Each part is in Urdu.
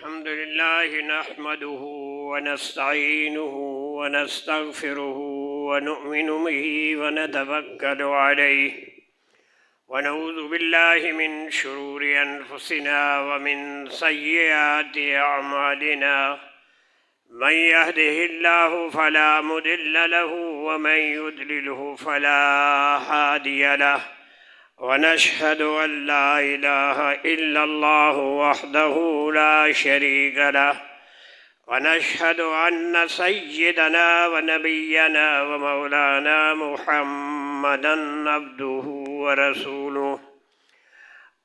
الحمد لله نحمده ونستعينه ونستغفره ونؤمن به ونتوكل عليه ونعوذ بالله من شرور أنفسنا ومن سيئات أعمالنا من يهده الله فلا مضل له ومن يضلله فلا هادي له ونشهد أن لا إله إلا الله وحده لا شريك له ونشهد أن سيدنا ونبينا ومولانا محمدا عبده ورسوله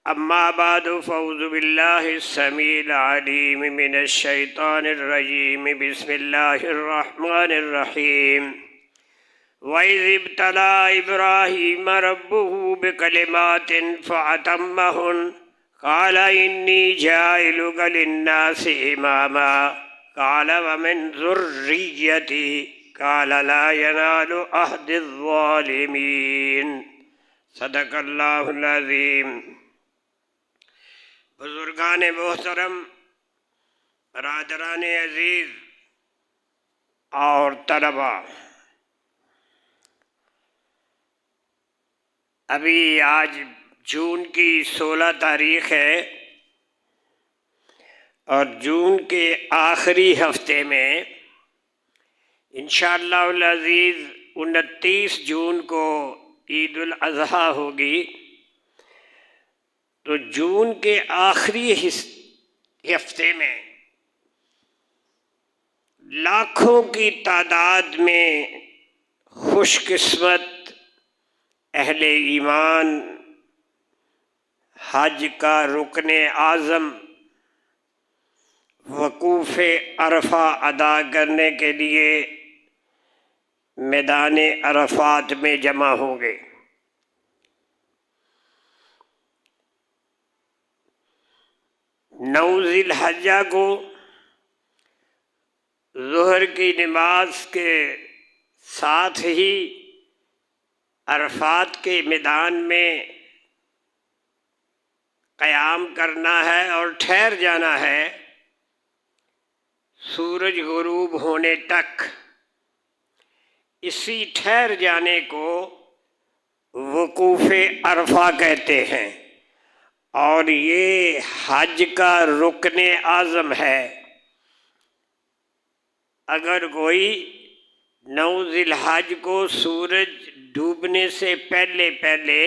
أما بعد فأعوذ بالله السميع العليم من الشيطان الرجيم بسم الله الرحمن الرحيم وَإِذِ ابْتَلَىٰ إِبْرَاهِيمَ رَبُّهُ بِكَلِمَاتٍ فَأَتَمَّهُنَّ قَالَ إِنِّي جَاعِلُكَ لِلنَّاسِ إِمَامًا قَالَ وَمِنْ ذُرِّيَّتِي قَالَ لَا يَنَالُ عَهْدِ الظَّالِمِينَ صدق اللہ العظیم۔ بزرگان محترم، برادران عزیز اور طلباء، ابھی آج جون کی 16 تاریخ ہے اور جون کے آخری ہفتے میں انشاءاللہ العزیز 29 جون کو عید الاضحیٰ ہوگی، تو جون کے آخری ہفتے میں لاکھوں کی تعداد میں خوش قسمت اہل ایمان حج کا رکن اعظم وقوف عرفہ ادا کرنے کے لیے میدان عرفات میں جمع ہوں گے۔ 9 ذی الحجہ کو ظہر کی نماز کے ساتھ ہی عرفات کے میدان میں قیام کرنا ہے اور ٹھہر جانا ہے سورج غروب ہونے تک۔ اسی ٹھہر جانے کو وقوف عرفہ کہتے ہیں اور یہ حج کا رکن اعظم ہے۔ اگر کوئی 9 ذی الحج کو سورج ڈوبنے سے پہلے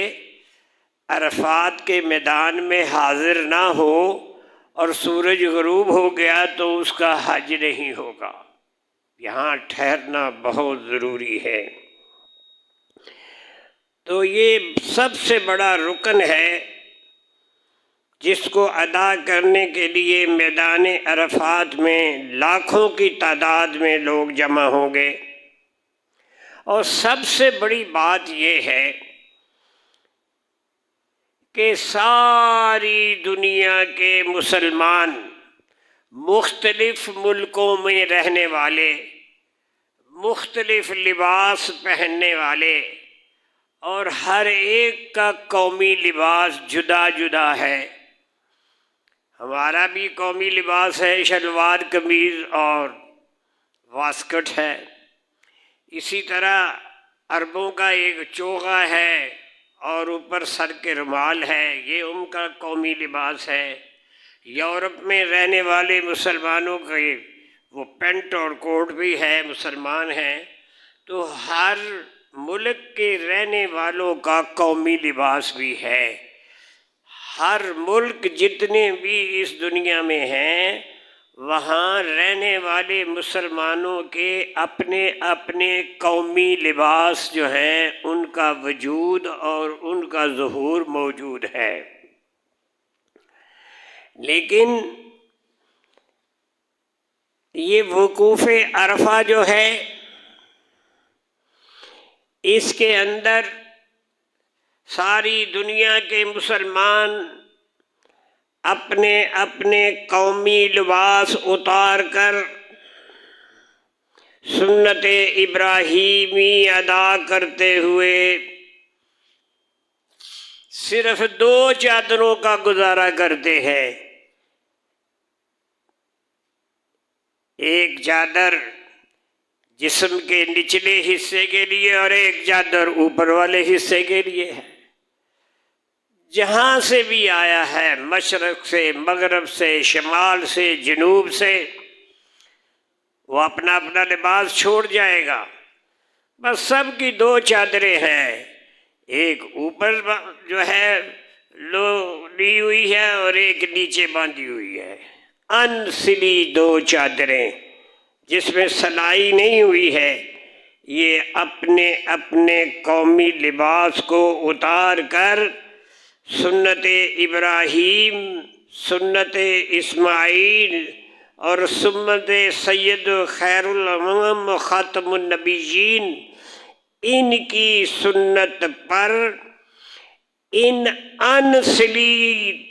عرفات کے میدان میں حاضر نہ ہو اور سورج غروب ہو گیا تو اس کا حج نہیں ہوگا۔ یہاں ٹھہرنا بہت ضروری ہے۔ تو یہ سب سے بڑا رکن ہے جس کو ادا کرنے کے لیے میدان عرفات میں لاکھوں کی تعداد میں لوگ جمع ہوں گے۔ اور سب سے بڑی بات یہ ہے کہ ساری دنیا کے مسلمان، مختلف ملکوں میں رہنے والے، مختلف لباس پہننے والے، اور ہر ایک کا قومی لباس جدا جدا ہے۔ ہمارا بھی قومی لباس ہے، شلوار قمیض اور واسکٹ ہے۔ اسی طرح عربوں کا ایک چوغا ہے اور اوپر سر کے رومال ہے، یہ ان کا قومی لباس ہے۔ یورپ میں رہنے والے مسلمانوں کا وہ پینٹ اور کوٹ بھی ہے، مسلمان ہیں۔ تو ہر ملک کے رہنے والوں کا قومی لباس بھی ہے۔ ہر ملک جتنے بھی اس دنیا میں ہیں وہاں رہنے والے مسلمانوں کے اپنے اپنے قومی لباس جو ہیں ان کا وجود اور ان کا ظہور موجود ہے۔ لیکن یہ وقوف عرفہ جو ہے اس کے اندر ساری دنیا کے مسلمان اپنے اپنے قومی لباس اتار کر سنت ابراہیمی ادا کرتے ہوئے صرف 2 چادروں کا گزارا کرتے ہیں، ایک چادر جسم کے نچلے حصے کے لیے اور ایک چادر اوپر والے حصے کے لیے ہے۔ جہاں سے بھی آیا ہے، مشرق سے، مغرب سے، شمال سے، جنوب سے، وہ اپنا اپنا لباس چھوڑ جائے گا۔ بس سب کی دو چادریں ہیں، ایک اوپر جو ہے لی ہوئی ہے اور ایک نیچے باندھی ہوئی ہے، انسلی دو چادریں جس میں سلائی نہیں ہوئی ہے۔ یہ اپنے اپنے قومی لباس کو اتار کر سنت ابراہیم، سنت اسماعیل اور سنت سید خیر الامم خاتم النبیین، ان کی سنت پر ان انسلی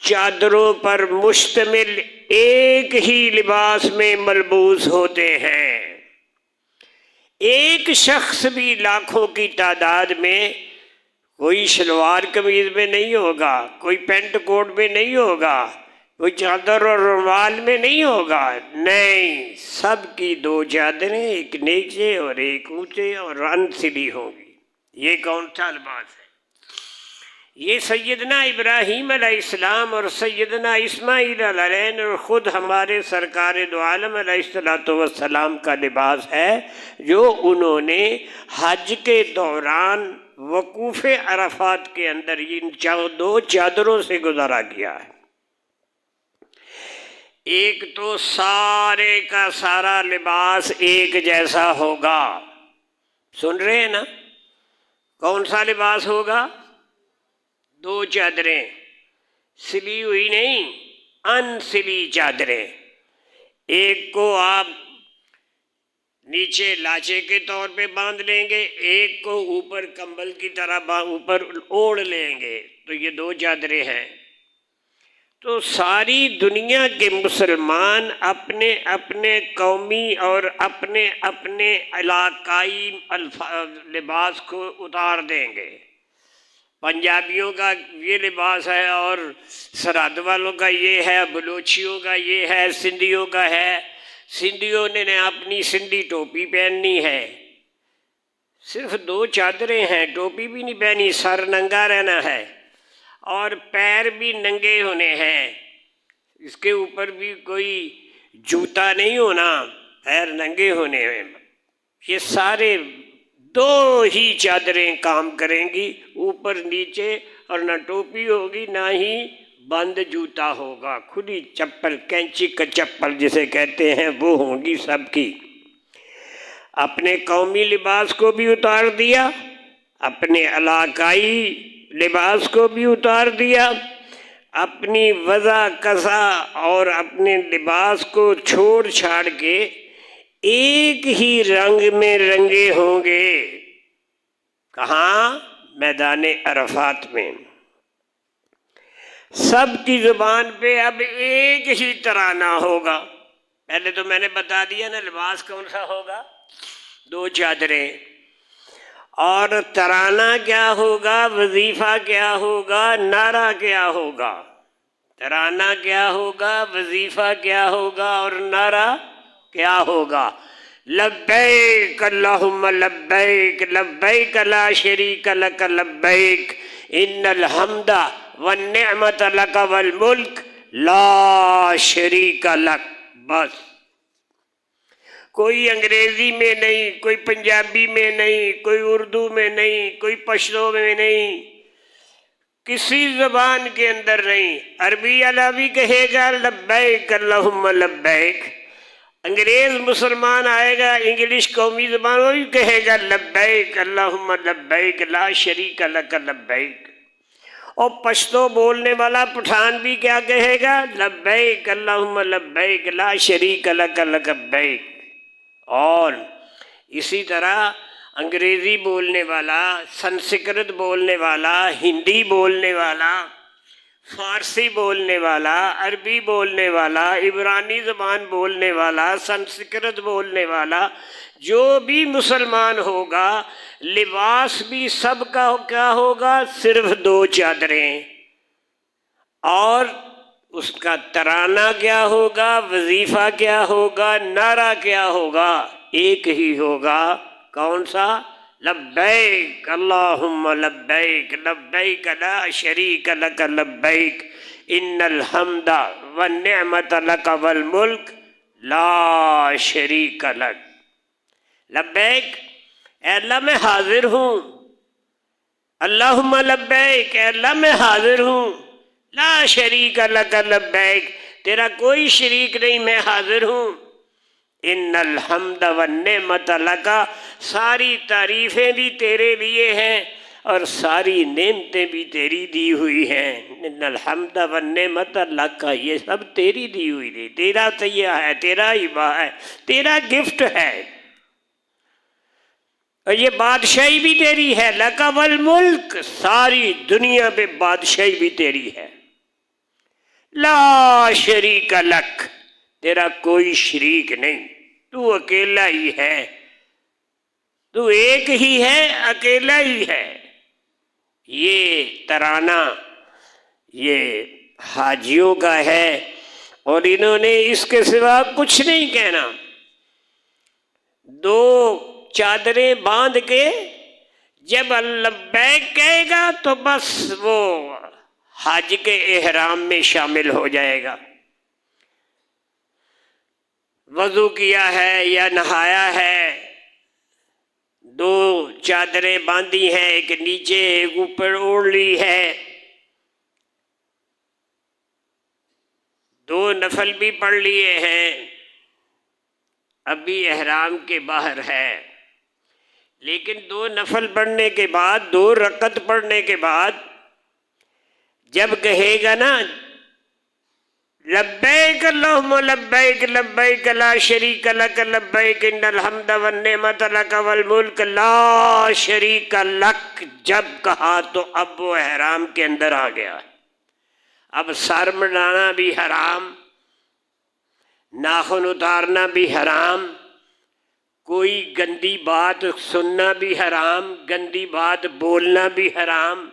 چادروں پر مشتمل ایک ہی لباس میں ملبوس ہوتے ہیں۔ ایک شخص بھی لاکھوں کی تعداد میں کوئی شلوار قمیض میں نہیں ہوگا، کوئی پینٹ کوٹ میں نہیں ہوگا، کوئی چادر اور رومال میں نہیں ہوگا، نہیں، سب کی دو چادریں، ایک نیچے اور ایک اونچے اور انسلی ہوں گی۔ یہ کون سا لباس ہے؟ یہ سیدنا ابراہیم علیہ السلام اور سیدنا اسماعیل علیہ اور خود ہمارے سرکار دو عالم علیہ السلام کا لباس ہے، جو انہوں نے حج کے دوران وقوف عرفات کے اندر ان دو چادروں سے گزارا کیا ہے۔ ایک تو سارے کا سارا لباس ایک جیسا ہوگا، سن رہے ہیں نا؟ کون سا لباس ہوگا؟ دو چادریں، سلی ہوئی نہیں، انسلی چادریں۔ ایک کو آپ نیچے لاچے کے طور پہ باندھ لیں گے، ایک کو اوپر کمبل کی طرح اوپر اوڑھ لیں گے، تو یہ دو چادریں ہیں۔ تو ساری دنیا کے مسلمان اپنے اپنے قومی اور اپنے اپنے علاقائی لباس کو اتار دیں گے۔ پنجابیوں کا یہ لباس ہے اور سرحد والوں کا یہ ہے، بلوچیوں کا یہ ہے، سندھیوں کا ہے۔ سندھیوں نے اپنی سندھی ٹوپی پہننی ہے، صرف دو چادریں ہیں، ٹوپی بھی نہیں پہنی، سر ننگا رہنا ہے اور پیر بھی ننگے ہونے ہیں، اس کے اوپر بھی کوئی جوتا نہیں ہونا، پیر ننگے ہونے ہیں۔ یہ سارے دو ہی چادریں کام کریں گی، اوپر نیچے، اور نہ ٹوپی ہوگی نہ ہی بند جوتا ہوگا، کھلی چپل، کینچی کا چپل جسے کہتے ہیں، وہ ہوں گی سب کی۔ اپنے قومی لباس کو بھی اتار دیا، اپنے علاقائی لباس کو بھی اتار دیا، اپنی وضع قضا اور اپنے لباس کو چھوڑ چھاڑ کے ایک ہی رنگ میں رنگے ہوں گے۔ کہاں؟ میدان عرفات میں۔ سب کی زبان پہ اب ایک ہی ترانہ ہوگا۔ پہلے تو میں نے بتا دیا نا لباس کون سا ہوگا، دو چادریں، اور ترانہ کیا ہوگا، وظیفہ کیا ہوگا، نعرہ کیا ہوگا۔ ترانہ کیا ہوگا، وظیفہ کیا ہوگا اور نعرہ کیا ہوگا؟ لبیک اللہم لبیک، لبیک لا شریک لک لبیک، ان الحمد والنعمت لک والملک لا شریک لک۔ بس، کوئی انگریزی میں نہیں، کوئی پنجابی میں نہیں، کوئی اردو میں نہیں، کوئی پشتو میں نہیں، کسی زبان کے اندر نہیں۔ عربی والا بھی کہے گا لبیک اللہم لبیک، انگریز مسلمان آئے گا انگلش قومی زبان، وہ بھی کہے گا لبیک اللہم لبیک لا شریک لک لبیک۔ اور پشتو بولنے والا پٹھان بھی کیا کہے گا، لبیک اللہم لبیک لا شریک لک لبیک۔ اور اسی طرح انگریزی بولنے والا، سنسکرت بولنے والا، ہندی بولنے والا، فارسی بولنے والا، عربی بولنے والا، عبرانی زبان بولنے والا، سنسکرت بولنے والا، جو بھی مسلمان ہوگا، لباس بھی سب کا کیا ہوگا، صرف دو چادریں، اور اس کا ترانہ کیا ہوگا، وظیفہ کیا ہوگا، نعرہ کیا ہوگا، ایک ہی ہوگا۔ کون سا؟ لبیک اللہم لبیک لبیک لا شریک لک لبیک ان الحمد والنعمت لک والملک لا شریک لک۔ لبیک، اے اللہ میں حاضر ہوں، اللہم لبیک، اے اللہ میں حاضر ہوں، لا شریک لک لبیک، تیرا کوئی شریک نہیں، میں حاضر ہوں۔ ان الحمد والنعمت لک، ساری تعریفیں بھی تیرے لیے ہیں اور ساری نعمتیں بھی تیری دی ہوئی ہیں۔ ان الحمد والنعمت لک، یہ سب تیری دی ہوئی تھی، تیرا طیہ ہے، تیرا ہبہ ہے، تیرا گفٹ ہے، اور یہ بادشاہی بھی تیری ہے۔ لک والملک، ساری دنیا پہ بادشاہی بھی تیری ہے۔ لا شریک لک، تیرا کوئی شریک نہیں، تو اکیلا ہی ہے، تو ایک ہی ہے، اکیلا ہی ہے۔ یہ ترانہ یہ حاجیوں کا ہے اور انہوں نے اس کے سوا کچھ نہیں کہنا۔ دو چادریں باندھ کے جب لبیک کہے گا تو بس وہ حج کے احرام میں شامل ہو جائے گا۔ وضو کیا ہے یا نہایا ہے، دو چادریں باندھی ہیں، ایک نیچے ایک اوپر اوڑھ لی ہے، دو نفل بھی پڑھ لیے ہیں، ابھی احرام کے باہر ہے، لیکن دو نفل پڑھنے کے بعد، دو رکعت پڑھنے کے بعد جب کہے گا نا لبیک اللہم لبیک لبیک لا شریک لک لبیک ان الحمد والنعمت لک والملک لا شریک لک، جب کہا تو اب وہ احرام کے اندر آ گیا۔ اب سر منڈانا بھی حرام، ناخن اتارنا بھی حرام، کوئی گندی بات سننا بھی حرام، گندی بات بولنا بھی حرام،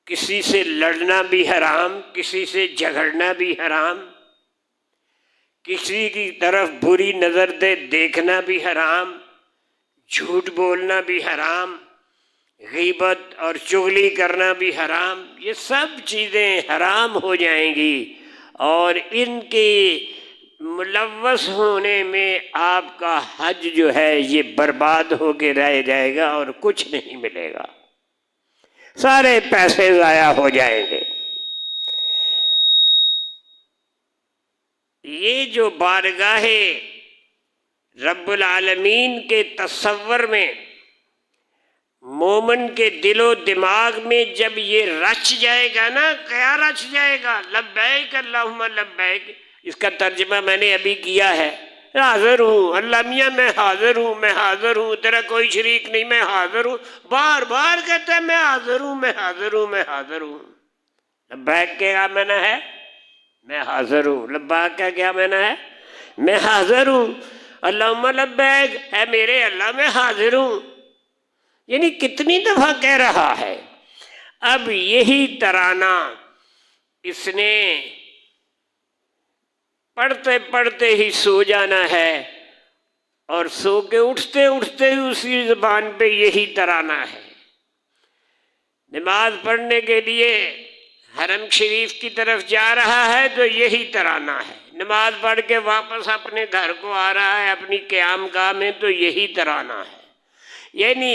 کسی سے لڑنا بھی حرام، کسی سے جھگڑنا بھی حرام، کسی کی طرف بری نظر سے دیکھنا بھی حرام، جھوٹ بولنا بھی حرام، غیبت اور چغلی کرنا بھی حرام۔ یہ سب چیزیں حرام ہو جائیں گی اور ان کے ملوث ہونے میں آپ کا حج جو ہے یہ برباد ہو کے رہ جائے گا اور کچھ نہیں ملے گا، سارے پیسے ضائع ہو جائیں گے۔ یہ جو بارگاہ رب العالمین کے تصور میں مومن کے دل و دماغ میں جب یہ رچ جائے گا نا، کیا رچ جائے گا؟ لبیک اللہم لبیک، اس کا ترجمہ میں نے ابھی کیا ہے، حاضر ہوں اللہ میاں، میں حاضر ہوں، میں حاضر ہوں، تیرا کوئی شریک نہیں، میں حاضر ہوں، بار بار کہتا ہے میں حاضر ہوں، میں حاضر ہوں، میں حاضر ہوں۔ لبیک کے کیا معنی ہے؟ میں حاضر ہوں۔ لبیک کا کیا معنی ہے؟ میں حاضر ہوں۔ اللہم لبیک، اے میرے اللہ میں حاضر ہوں، یعنی کتنی دفعہ کہہ رہا ہے۔ اب یہی ترانہ اس نے پڑھتے پڑھتے ہی سو جانا ہے اور سو کے اٹھتے اٹھتے ہی اسی زبان پہ یہی ترانہ ہے۔ نماز پڑھنے کے لیے حرم شریف کی طرف جا رہا ہے تو یہی ترانہ ہے، نماز پڑھ کے واپس اپنے گھر کو آ رہا ہے اپنی قیام گاہ میں تو یہی ترانہ ہے۔ یعنی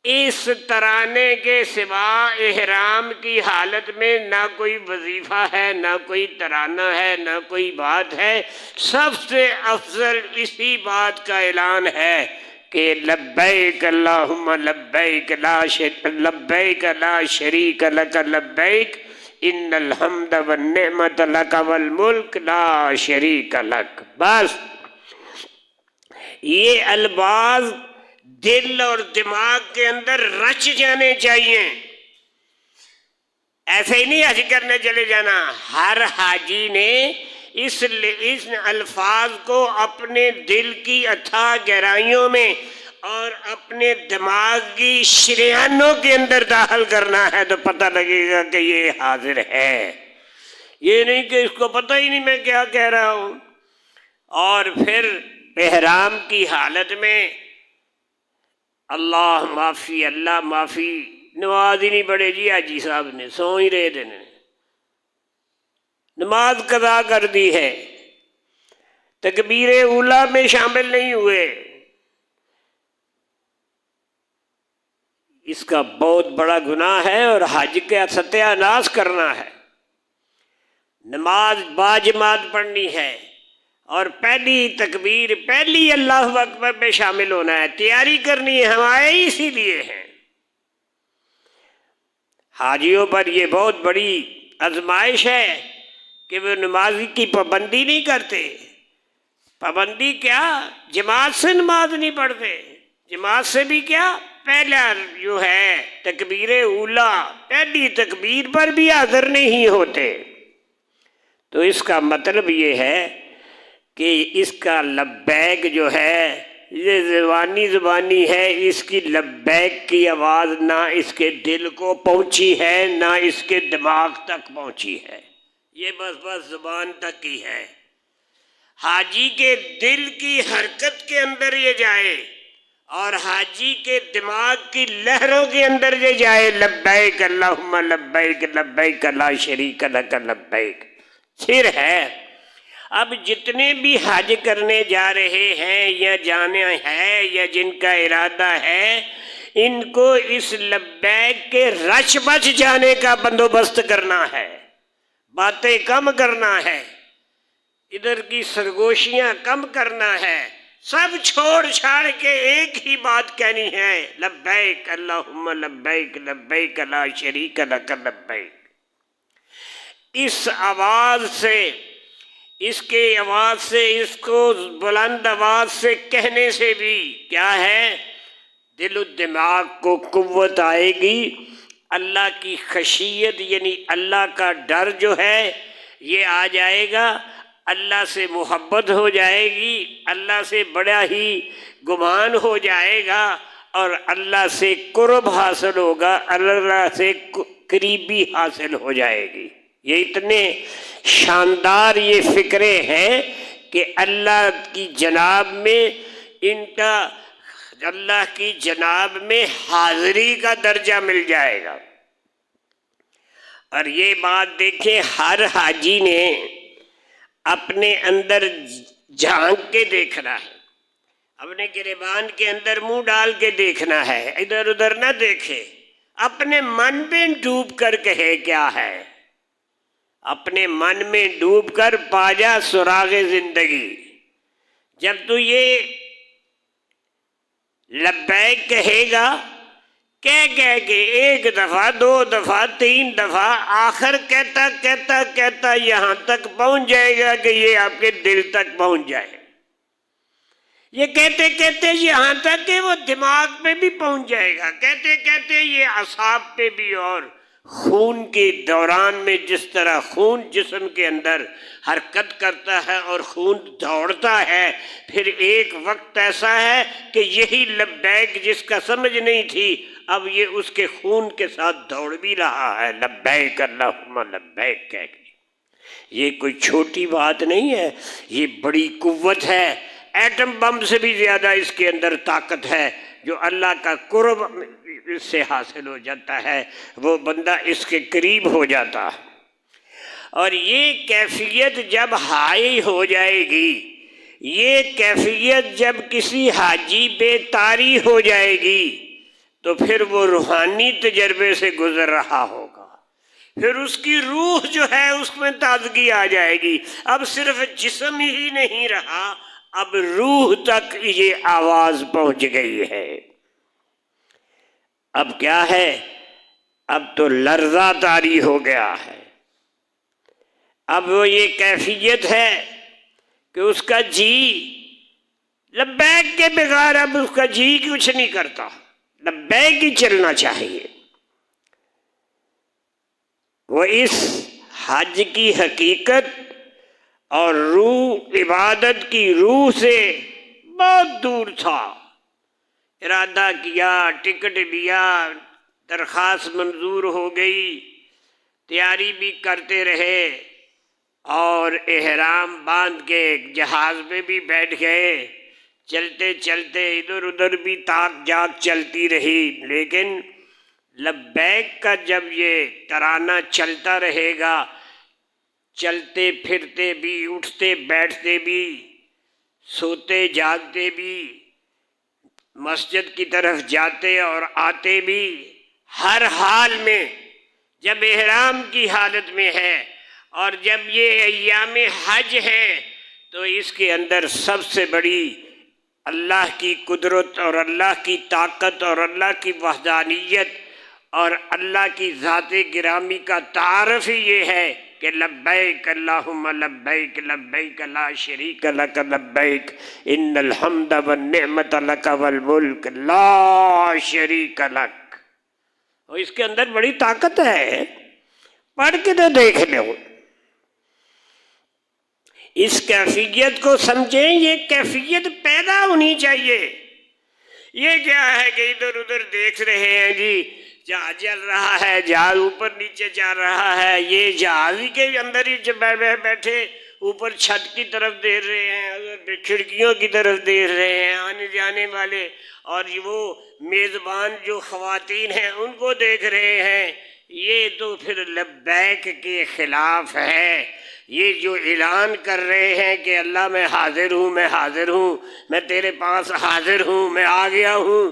اس ترانے کے سوا احرام کی حالت میں نہ کوئی وظیفہ ہے، نہ کوئی ترانہ ہے، نہ کوئی بات ہے، سب سے افضل اسی بات کا اعلان ہے کہ لبیک اللہم لبیک لبیک لا شریک لک لبیک ان الحمد والنعمت لک والملک لا شریک لک۔ بس یہ الفاظ دل اور دماغ کے اندر رچ جانے چاہیے، ایسے ہی نہیں حج کرنے چلے جانا۔ ہر حاجی نے اس الفاظ کو اپنے دل کی اتھاہ گہرائیوں میں اور اپنے دماغ کی شریانوں کے اندر داخل کرنا ہے تو پتہ لگے گا کہ یہ حاضر ہے، یہ نہیں کہ اس کو پتہ ہی نہیں میں کیا کہہ رہا ہوں. اور پھر احرام کی حالت میں اللہ معافی اللہ معافی، نماز ہی نہیں پڑھے جی حاجی صاحب نے، سو ہی رہے دن نماز قضا کر دی ہے، تکبیر اولیٰ میں شامل نہیں ہوئے. اس کا بہت بڑا گناہ ہے اور حج کا ستیہ ناش کرنا ہے. نماز باجماعت پڑھنی ہے اور پہلی تکبیر پہلی اللہ اکبر میں شامل ہونا ہے، تیاری کرنی ہے. ہم آئے ہی اسی لیے ہیں. حاجیوں پر یہ بہت بڑی آزمائش ہے کہ وہ نماز کی پابندی نہیں کرتے. پابندی کیا، جماعت سے نماز نہیں پڑھتے. جماعت سے بھی کیا، پہلا جو ہے تکبیر اولیٰ پہلی تکبیر پر بھی حاضر نہیں ہوتے. تو اس کا مطلب یہ ہے کہ اس کا لبیک جو ہے یہ زبانی ہے، اس کی لبیک کی آواز نہ اس کے دل کو پہنچی ہے نہ اس کے دماغ تک پہنچی ہے، یہ بس زبان تک ہی ہے. حاجی کے دل کی حرکت کے اندر یہ جائے اور حاجی کے دماغ کی لہروں کے اندر یہ جائے، لبیک اللہم لبیک لبیک لا شریک لک لبیک، پھر ہے. اب جتنے بھی حج کرنے جا رہے ہیں یا جانے ہیں یا جن کا ارادہ ہے، ان کو اس لبیک کے رش بچ جانے کا بندوبست کرنا ہے، باتیں کم کرنا ہے، ادھر کی سرگوشیاں کم کرنا ہے، سب چھوڑ چھاڑ کے ایک ہی بات کہنی ہے، لبیک اللہم لبیک لبیک لا شریک لک لبیک. اس آواز سے، اس کے آواز سے، اس کو بلند آواز سے کہنے سے بھی کیا ہے، دل و دماغ کو قوت آئے گی. اللہ کی خشیت یعنی اللہ کا ڈر جو ہے یہ آ جائے گا، اللہ سے محبت ہو جائے گی، اللہ سے بڑا ہی گمان ہو جائے گا اور اللہ سے قرب حاصل ہوگا، اللہ سے قریبی حاصل ہو جائے گی. یہ اتنے شاندار یہ فکرے ہیں کہ اللہ کی جناب میں ان کا، اللہ کی جناب میں حاضری کا درجہ مل جائے گا. اور یہ بات دیکھیں، ہر حاجی نے اپنے اندر جھانک کے دیکھنا ہے، اپنے گریبان کے اندر منہ ڈال کے دیکھنا ہے، ادھر ادھر نہ دیکھے، اپنے من میں ڈوب کر کہے کیا ہے، اپنے من میں ڈوب کر پا جا سراغ زندگی. جب تو یہ لبیک کہے گا، کہہ کے ایک دفعہ، دو دفعہ، تین دفعہ، آخر کہتا کہتا کہتا یہاں تک پہنچ جائے گا کہ یہ آپ کے دل تک پہنچ جائے. یہ کہتے کہتے یہاں تک کہ وہ دماغ پہ بھی پہنچ جائے گا، کہتے کہتے یہ اعصاب پہ بھی. اور خون کے دوران میں جس طرح خون جسم کے اندر حرکت کرتا ہے اور خون دوڑتا ہے، پھر ایک وقت ایسا ہے کہ یہی لبیک جس کا سمجھ نہیں تھی اب یہ اس کے خون کے ساتھ دوڑ بھی رہا ہے، لبیک اللہم لبیک کہہ کے. یہ کوئی چھوٹی بات نہیں ہے، یہ بڑی قوت ہے. ایٹم بم سے بھی زیادہ اس کے اندر طاقت ہے. جو اللہ کا قرب اس سے حاصل ہو جاتا ہے وہ بندہ اس کے قریب ہو جاتا ہے. اور یہ کیفیت جب حائل ہو جائے گی، یہ کیفیت جب کسی حاجی پہ طاری ہو جائے گی تو پھر وہ روحانی تجربے سے گزر رہا ہوگا، پھر اس کی روح جو ہے اس میں تازگی آ جائے گی. اب صرف جسم ہی نہیں رہا، اب روح تک یہ آواز پہنچ گئی ہے. اب کیا ہے، اب تو لرزہ طاری ہو گیا ہے. اب وہ یہ کیفیت ہے کہ اس کا جی لبیک کے بغیر اب اس کا جی کچھ نہیں کرتا، لبیک ہی چلنا چاہیے. وہ اس حج کی حقیقت اور روح، عبادت کی روح سے بہت دور تھا. ارادہ کیا، ٹکٹ لیا، درخواست منظور ہو گئی، تیاری بھی کرتے رہے، اور احرام باندھ کے ایک جہاز میں بھی بیٹھ گئے، چلتے چلتے ادھر ادھر بھی تاک جاک چلتی رہی، لیکن لبیک کا جب یہ ترانہ چلتا رہے گا، چلتے پھرتے بھی، اٹھتے بیٹھتے بھی، سوتے جاگتے بھی، مسجد کی طرف جاتے اور آتے بھی، ہر حال میں جب احرام کی حالت میں ہے اور جب یہ ایام حج ہیں تو اس کے اندر سب سے بڑی اللہ کی قدرت اور اللہ کی طاقت اور اللہ کی وحدانیت اور اللہ کی ذات گرامی کا تعارف ہی یہ ہے کہ لبیک اللہم لبیک لبیک لا شریک لک لبیک ان الحمد والنعمت لک والملک لا شریک لک۔ اور اس کے اندر بڑی طاقت ہے، پڑھ کے تو دیکھ لو، اس کیفیت کو سمجھیں، یہ کیفیت پیدا ہونی چاہیے۔ یہ کیا ہے کہ ادھر ادھر دیکھ رہے ہیں جی، جہاز چل رہا ہے، جہاز اوپر نیچے چل رہا ہے، یہ جہاز کے اندر ہی بیٹھے اوپر چھت کی طرف دیکھ رہے ہیں، کھڑکیوں کی طرف دیکھ رہے ہیں، آنے جانے والے اور وہ میزبان جو خواتین ہیں ان کو دیکھ رہے ہیں۔ یہ تو پھر لبیک کے خلاف ہے۔ یہ جو اعلان کر رہے ہیں کہ اللہ میں حاضر ہوں، میں حاضر ہوں، میں تیرے پاس حاضر ہوں، میں آ گیا ہوں،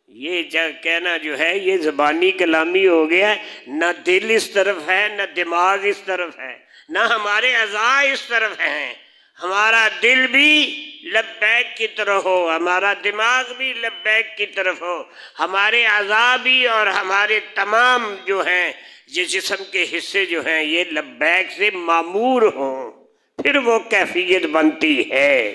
یہ کہنا جو ہے یہ زبانی کلامی ہو گیا ہے۔ نہ دل اس طرف ہے، نہ دماغ اس طرف ہے، نہ ہمارے اعضاء اس طرف ہیں۔ ہمارا دل بھی لبیک کی طرف ہو، ہمارا دماغ بھی لبیک کی طرف ہو، ہمارے اعضاء بھی اور ہمارے تمام جو ہیں یہ جسم کے حصے جو ہیں یہ لبیک سے معمور ہوں، پھر وہ کیفیت بنتی ہے۔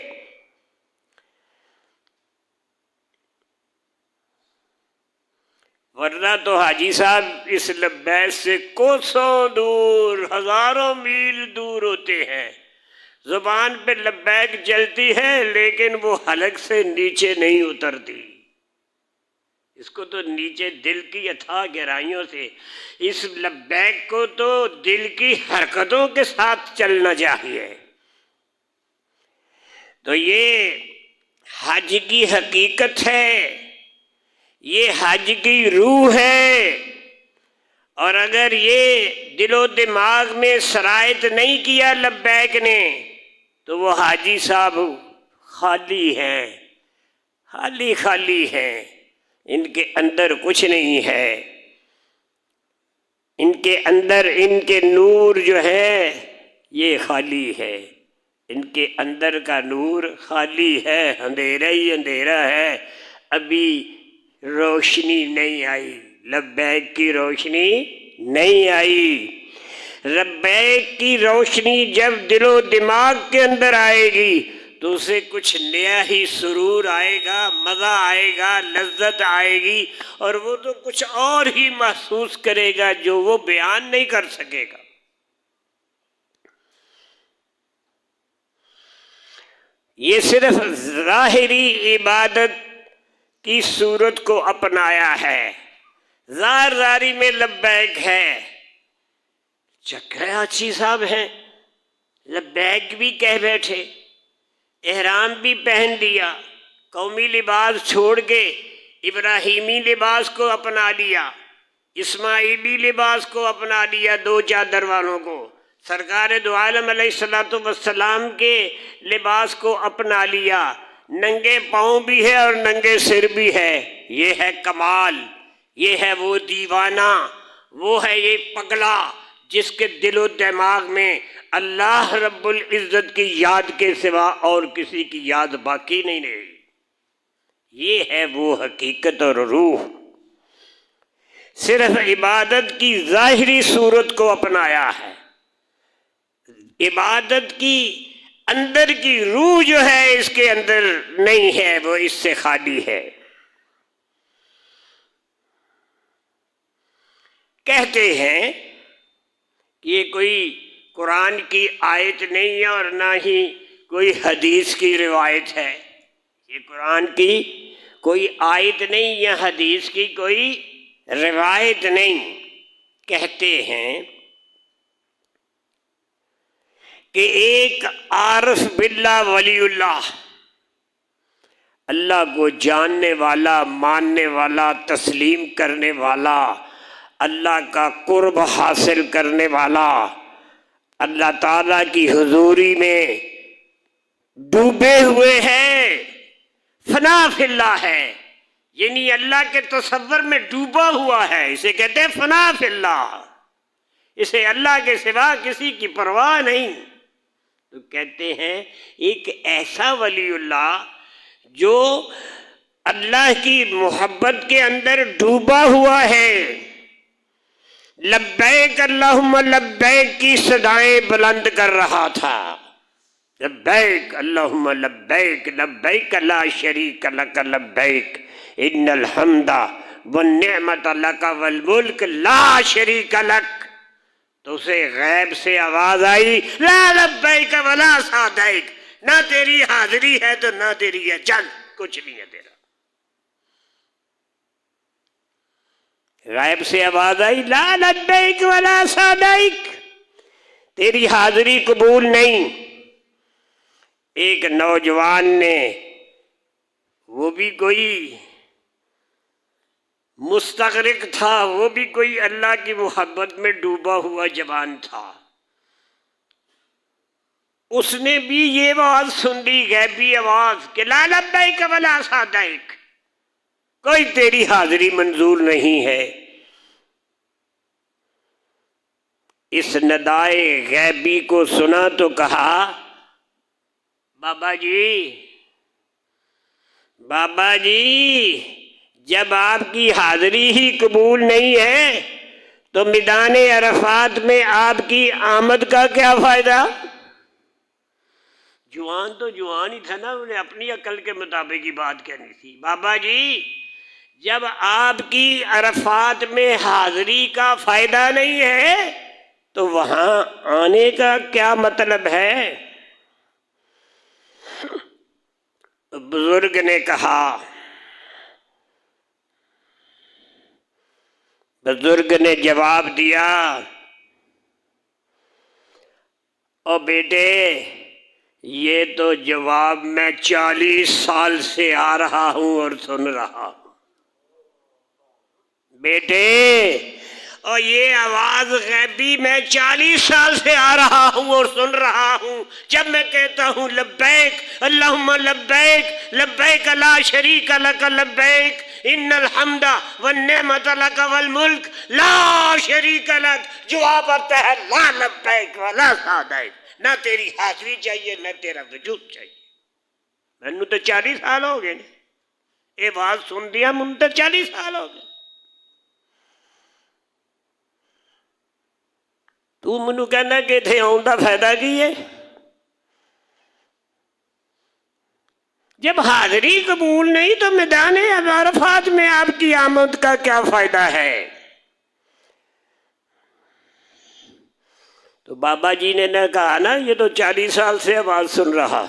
ورنہ تو حاجی صاحب اس لبیک سے کوسوں دور، ہزاروں میل دور ہوتے ہیں۔ زبان پہ لبیک جلتی ہے لیکن وہ حلق سے نیچے نہیں اترتی، اس کو تو نیچے دل کی اتھاہ گہرائیوں سے، اس لبیک کو تو دل کی حرکتوں کے ساتھ چلنا چاہیے۔ تو یہ حج کی حقیقت ہے، یہ حج کی روح ہے، اور اگر یہ دل و دماغ میں سرایت نہیں کیا لبیک نے تو وہ حاجی صاحب خالی ہیں، خالی خالی ہیں، ان کے اندر کچھ نہیں ہے، ان کے اندر ان کے نور جو ہے یہ خالی ہے، ان کے اندر کا نور خالی ہے، اندھیرا ہی اندھیرا ہے، ابھی روشنی نہیں آئی، لبیک کی روشنی نہیں آئی۔ لبیک کی روشنی جب دل و دماغ کے اندر آئے گی تو اسے کچھ نیا ہی سرور آئے گا، مزہ آئے گا، لذت آئے گی، اور وہ تو کچھ اور ہی محسوس کرے گا جو وہ بیان نہیں کر سکے گا۔ یہ صرف ظاہری عبادت کی صورت کو اپنایا ہے، ظاہر ظاہری میں لبیک ہے، چکراچی صاحب ہیں، لبیک بھی کہہ بیٹھے، احرام بھی پہن لیا، قومی لباس چھوڑ کے ابراہیمی لباس کو اپنا لیا، اسماعیلی لباس کو اپنا لیا، دو چادر والوں کو، سرکار دو عالم علیہ السلام کے لباس کو اپنا لیا، ننگے پاؤں بھی ہے اور ننگے سر بھی ہے۔ یہ ہے کمال، یہ ہے وہ دیوانہ، وہ ہے یہ پگلا جس کے دل و دماغ میں اللہ رب العزت کی یاد کے سوا اور کسی کی یاد باقی نہیں رہی۔ یہ ہے وہ حقیقت اور روح، صرف عبادت کی ظاہری صورت کو اپنایا ہے، عبادت کی اندر کی روح جو ہے اس کے اندر نہیں ہے، وہ اس سے خالی ہے۔ کہتے ہیں کہ یہ کوئی قرآن کی آیت نہیں ہے اور نہ ہی کوئی حدیث کی روایت ہے، یہ قرآن کی کوئی آیت نہیں یا حدیث کی کوئی روایت نہیں۔ کہتے ہیں کہ ایک عارف باللہ ولی اللہ، اللہ کو جاننے والا، ماننے والا، تسلیم کرنے والا، اللہ کا قرب حاصل کرنے والا، اللہ تعالیٰ کی حضوری میں ڈوبے ہوئے ہیں، فنا فی اللہ ہے، یعنی اللہ کے تصور میں ڈوبا ہوا ہے، اسے کہتے ہیں فنا فی اللہ، اسے اللہ کے سوا کسی کی پرواہ نہیں۔ تو کہتے ہیں ایک ایسا ولی اللہ جو اللہ کی محبت کے اندر ڈوبا ہوا ہے، لبیک اللہم لبیک کی صدائیں بلند کر رہا تھا، لبیک اللہم لبیک لبیک لا شریک لک لبیک ان الحمد والنعمت لک والملک لا شریک لک۔ تو اسے غیب سے آواز آئی، لا لبیک ولا سعدیک، نہ تیری حاضری ہے تو نہ تیری ہے، چل کچھ نہیں ہے تیرا۔ غیب سے آواز آئی، لا لبیک ولا سعدیک، تیری حاضری قبول نہیں۔ ایک نوجوان نے، وہ بھی کوئی مستغرق تھا، وہ بھی کوئی اللہ کی محبت میں ڈوبا ہوا جوان تھا، اس نے بھی یہ آواز سن لی، غیبی آواز کہ لا لبیک ولا سعدیک، کوئی تیری حاضری منظور نہیں ہے۔ اس ندائے غیبی کو سنا تو کہا، بابا جی جب آپ کی حاضری ہی قبول نہیں ہے تو میدان عرفات میں آپ کی آمد کا کیا فائدہ؟ جوان تو جوان ہی تھا نا، انہیں اپنی عقل کے مطابق ہی بات کہنی تھی۔ بابا جی جب آپ کی عرفات میں حاضری کا فائدہ نہیں ہے تو وہاں آنے کا کیا مطلب ہے؟ بزرگ نے کہا، بزرگ نے جواب دیا، او بیٹے یہ تو جواب میں 40 سال سے آ رہا ہوں اور سن رہا ہوں، بیٹے اور یہ آواز غیبی میں 40 سال سے آ رہا ہوں اور سن رہا ہوں۔ جب میں کہتا ہوں لبیک اللہم لبیک لبیک لا شریک لک لبیک ان الحمد والنعمت لک والملک لا شریک لک، جواب آتا ہے لا لبیک ولا سعدیک، نہ تیری حاضری چاہیے نہ تیرا وجود چاہیے۔ میں تو 40 سال ہو گئے، یہ بات سن دیا، من تو 40 سال ہو گئے، تو منو کہنا کہ تھے آن دا فائدہ کی ہے؟ جب حاضری قبول نہیں تو میدان عرفات میں آپ کی آمد کا کیا فائدہ ہے؟ تو بابا جی نے نہ کہا نا یہ تو 40 سال سے آواز سن رہا،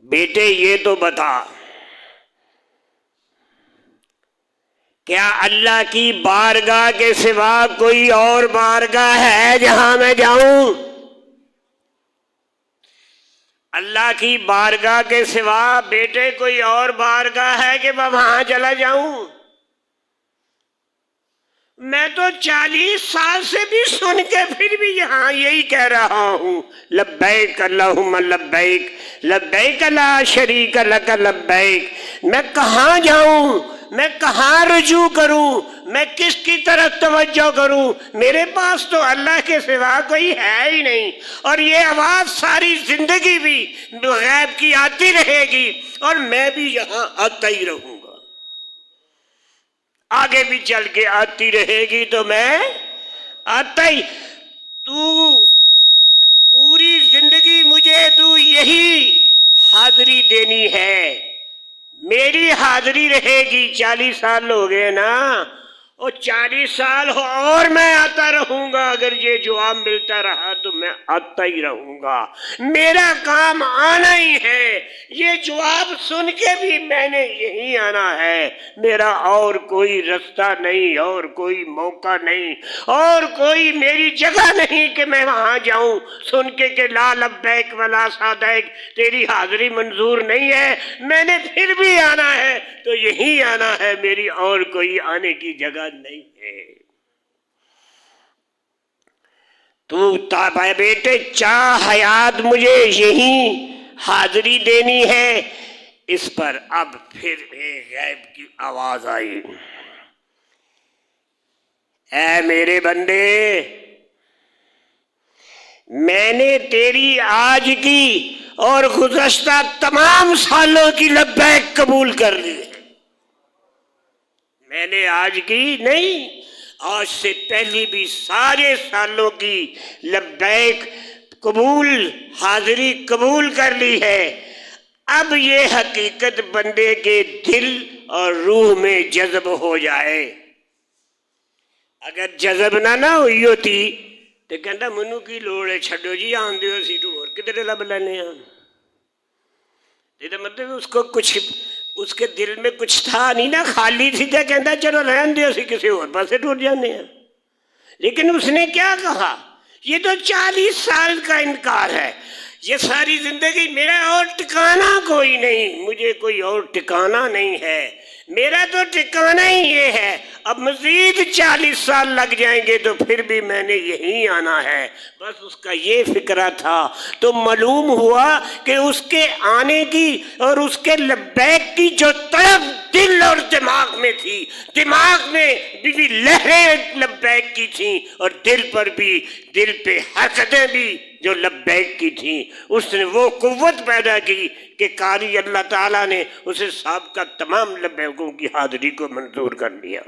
بیٹے یہ تو بتا کیا اللہ کی بارگاہ کے سوا کوئی اور بارگاہ ہے جہاں میں جاؤں؟ اللہ کی بارگاہ کے سوا بیٹے کوئی اور بارگاہ ہے کہ میں وہاں چلا جاؤں؟ میں تو 40 سال سے بھی سن کے پھر بھی یہاں یہی کہہ رہا ہوں، لبیک اللہم لبیک لبیک لا شریک لک لبیک۔ میں کہاں جاؤں؟ میں کہاں رجوع کروں؟ میں کس کی طرف توجہ کروں؟ میرے پاس تو اللہ کے سوا کوئی ہے ہی نہیں، اور یہ آواز ساری زندگی بھی غیب کی آتی رہے گی اور میں بھی یہاں آتا ہی رہوں گا، آگے بھی چل کے آتی رہے گی تو میں آتا ہی۔ تو پوری زندگی مجھے تو یہی حاضری دینی ہے، میری حاضری رہے گی۔ 40 سال ہو گئے نا، اور 40 سال اور میں آتا رہوں گا، اگر یہ جواب ملتا رہا تو میں آتا ہی رہوں گا، میرا کام آنا ہی ہے۔ یہ جواب سن کے بھی میں نے یہی آنا ہے، میرا اور کوئی رستہ نہیں، اور کوئی موقع نہیں، اور کوئی میری جگہ نہیں کہ میں وہاں جاؤں سن کے کہ لا لبیک ولا سعدیک، تیری حاضری منظور نہیں ہے، میں نے پھر بھی آنا ہے تو یہی آنا ہے، میری اور کوئی آنے کی جگہ نہیں ہے۔ تو بیٹے چاہ حیات مجھے یہی حاضری دینی ہے۔ اس پر اب پھر ایک غیب کی آواز آئی، اے میرے بندے، میں نے تیری آج کی اور گزشتہ تمام سالوں کی لبیک قبول کر لی ہے۔ میں نے آج کی نہیں، آج سے پہلی بھی سارے سالوں کی لبیک قبول، حاضری قبول کر لی ہے۔ اب یہ حقیقت بندے کے دل اور روح میں جذب ہو جائے۔ اگر جذب نہ ہوئی ہوتی تو کہتا منو کی لوڑ ہے، چھڈو جی آن دیو سیٹو اور کدھر لب لینے ہیں۔ مطلب اس کو کچھ، اس کے دل میں کچھ تھا نہیں نا، خالی تھی تو کہتا چلو رہن دیو اسی کسی اور پاسے ٹوٹ جانے ہیں۔ لیکن اس نے کیا کہا، یہ تو 40 سال کا انکار ہے، یہ ساری زندگی میرا اور ٹھکانہ کوئی نہیں، مجھے کوئی اور ٹھکانہ نہیں ہے، میرا تو ٹھکانہ ہی یہ ہے، اب مزید 40 سال لگ جائیں گے تو پھر بھی میں نے یہی آنا ہے۔ بس اس کا یہ فکرہ تھا۔ تو معلوم ہوا کہ اس کے آنے کی اور اس کے لبیک کی جو طلب دل اور دماغ میں تھی، دماغ میں بھی لہریں لبیک کی تھیں اور دل پر بھی، دل پہ حرکتیں بھی جو لبیک کی تھیں، اس نے وہ قوت پیدا کی کہ قاری اللہ تعالیٰ نے اسے سابقہ تمام لبیکوں کی حاضری کو منظور کر لیا۔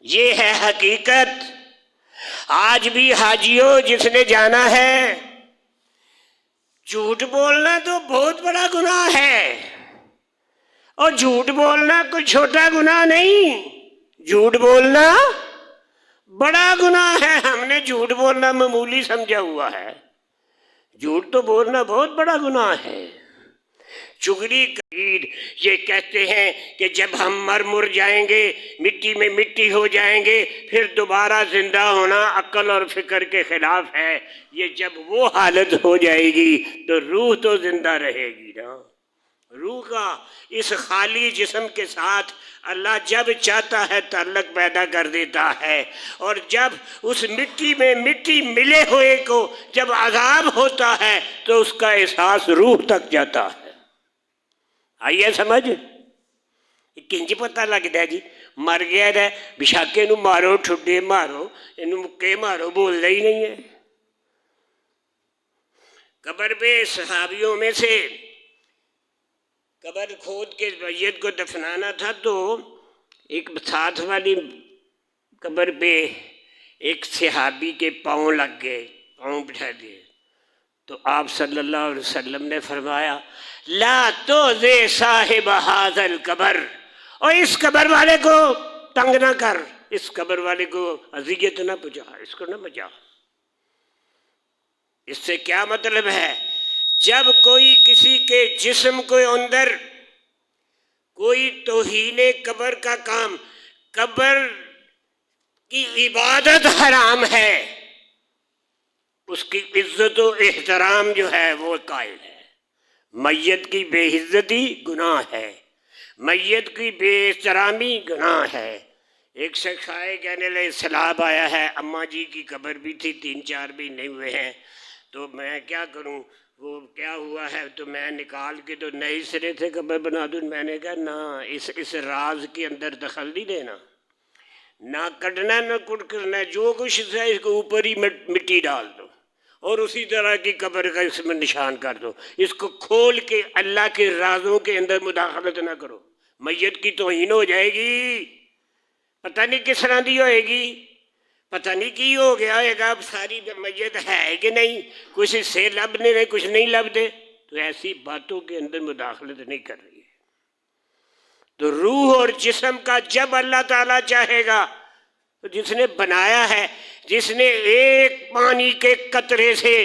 یہ ہے حقیقت۔ آج بھی حاجیوں جس نے جانا ہے، جھوٹ بولنا تو بہت بڑا گناہ ہے، اور جھوٹ بولنا کوئی چھوٹا گناہ نہیں، جھوٹ بولنا بڑا گناہ ہے۔ ہم نے جھوٹ بولنا معمولی سمجھا ہوا ہے، جھوٹ تو بولنا بہت بڑا گناہ ہے۔ چغلی قید یہ کہتے ہیں کہ جب ہم مر جائیں گے، مٹی میں مٹی ہو جائیں گے، پھر دوبارہ زندہ ہونا عقل اور فکر کے خلاف ہے۔ یہ جب وہ حالت ہو جائے گی تو روح تو زندہ رہے گی نا۔ روح کا اس خالی جسم کے ساتھ اللہ جب چاہتا ہے تعلق پیدا کر دیتا ہے، اور جب اس مٹی میں مٹی ملے ہوئے کو جب عذاب ہوتا ہے تو اس کا احساس روح تک جاتا ہے۔ آئیے سمجھ، کنج پتہ لگتا ہے جی مر گیا ہے، بشاکے نو مارو، ٹھڈے مارو، انو مکے مارو، بولتا ہی نہیں ہے۔ قبر پہ صحابیوں میں سے قبر کھود کے میت کو دفنانا تھا تو ایک ساتھ والی قبر پہ ایک صحابی کے پاؤں لگ گئے، پاؤں بٹھا دیے، تو آپ صلی اللہ علیہ وسلم نے فرمایا لا تؤذِ صاحب ھذا القبر، اور اس قبر والے کو تنگ نہ کر، اس قبر والے کو اذیت نہ پہنچا، اس کو نہ بچا۔ اس سے کیا مطلب ہے، جب کوئی کسی کے جسم کو اندر کوئی توہین قبر کا کام، قبر کی عبادت حرام ہے، اس کی عزت و احترام جو ہے وہ قائل ہے۔ میت کی بے عزتی گناہ ہے، میت کی بے احترامی گناہ ہے۔ ایک شخص آئے کہنے لگے سیلاب آیا ہے، اماں جی کی قبر بھی تھی، 3-4 مہینے ہوئے ہیں، تو میں کیا کروں، وہ کیا ہوا ہے، تو میں نکال کے تو نئے سرے سے قبر بنا دوں۔ میں نے کہا نہ، اس راز کے اندر دخل نہیں دینا، نہ کٹنا نہ کٹ کرنا، جو کچھ ہے اس کو اوپر ہی مٹی ڈال دو اور اسی طرح کی قبر کا اس میں نشان کر دو، اس کو کھول کے اللہ کے رازوں کے اندر مداخلت نہ کرو، میت کی توہین ہو جائے گی، پتہ نہیں کس طرح دی ہوئے گی، پتہ نہیں کی ہو گیا ہوئے گا، اب ساری میت ہے کہ نہیں، کچھ اس سے لب نہیں رہے، کچھ نہیں لب دے، تو ایسی باتوں کے اندر مداخلت نہیں کر رہی ہے۔ تو روح اور جسم کا جب اللہ تعالیٰ چاہے گا، تو جس نے بنایا ہے، جس نے ایک پانی کے قطرے سے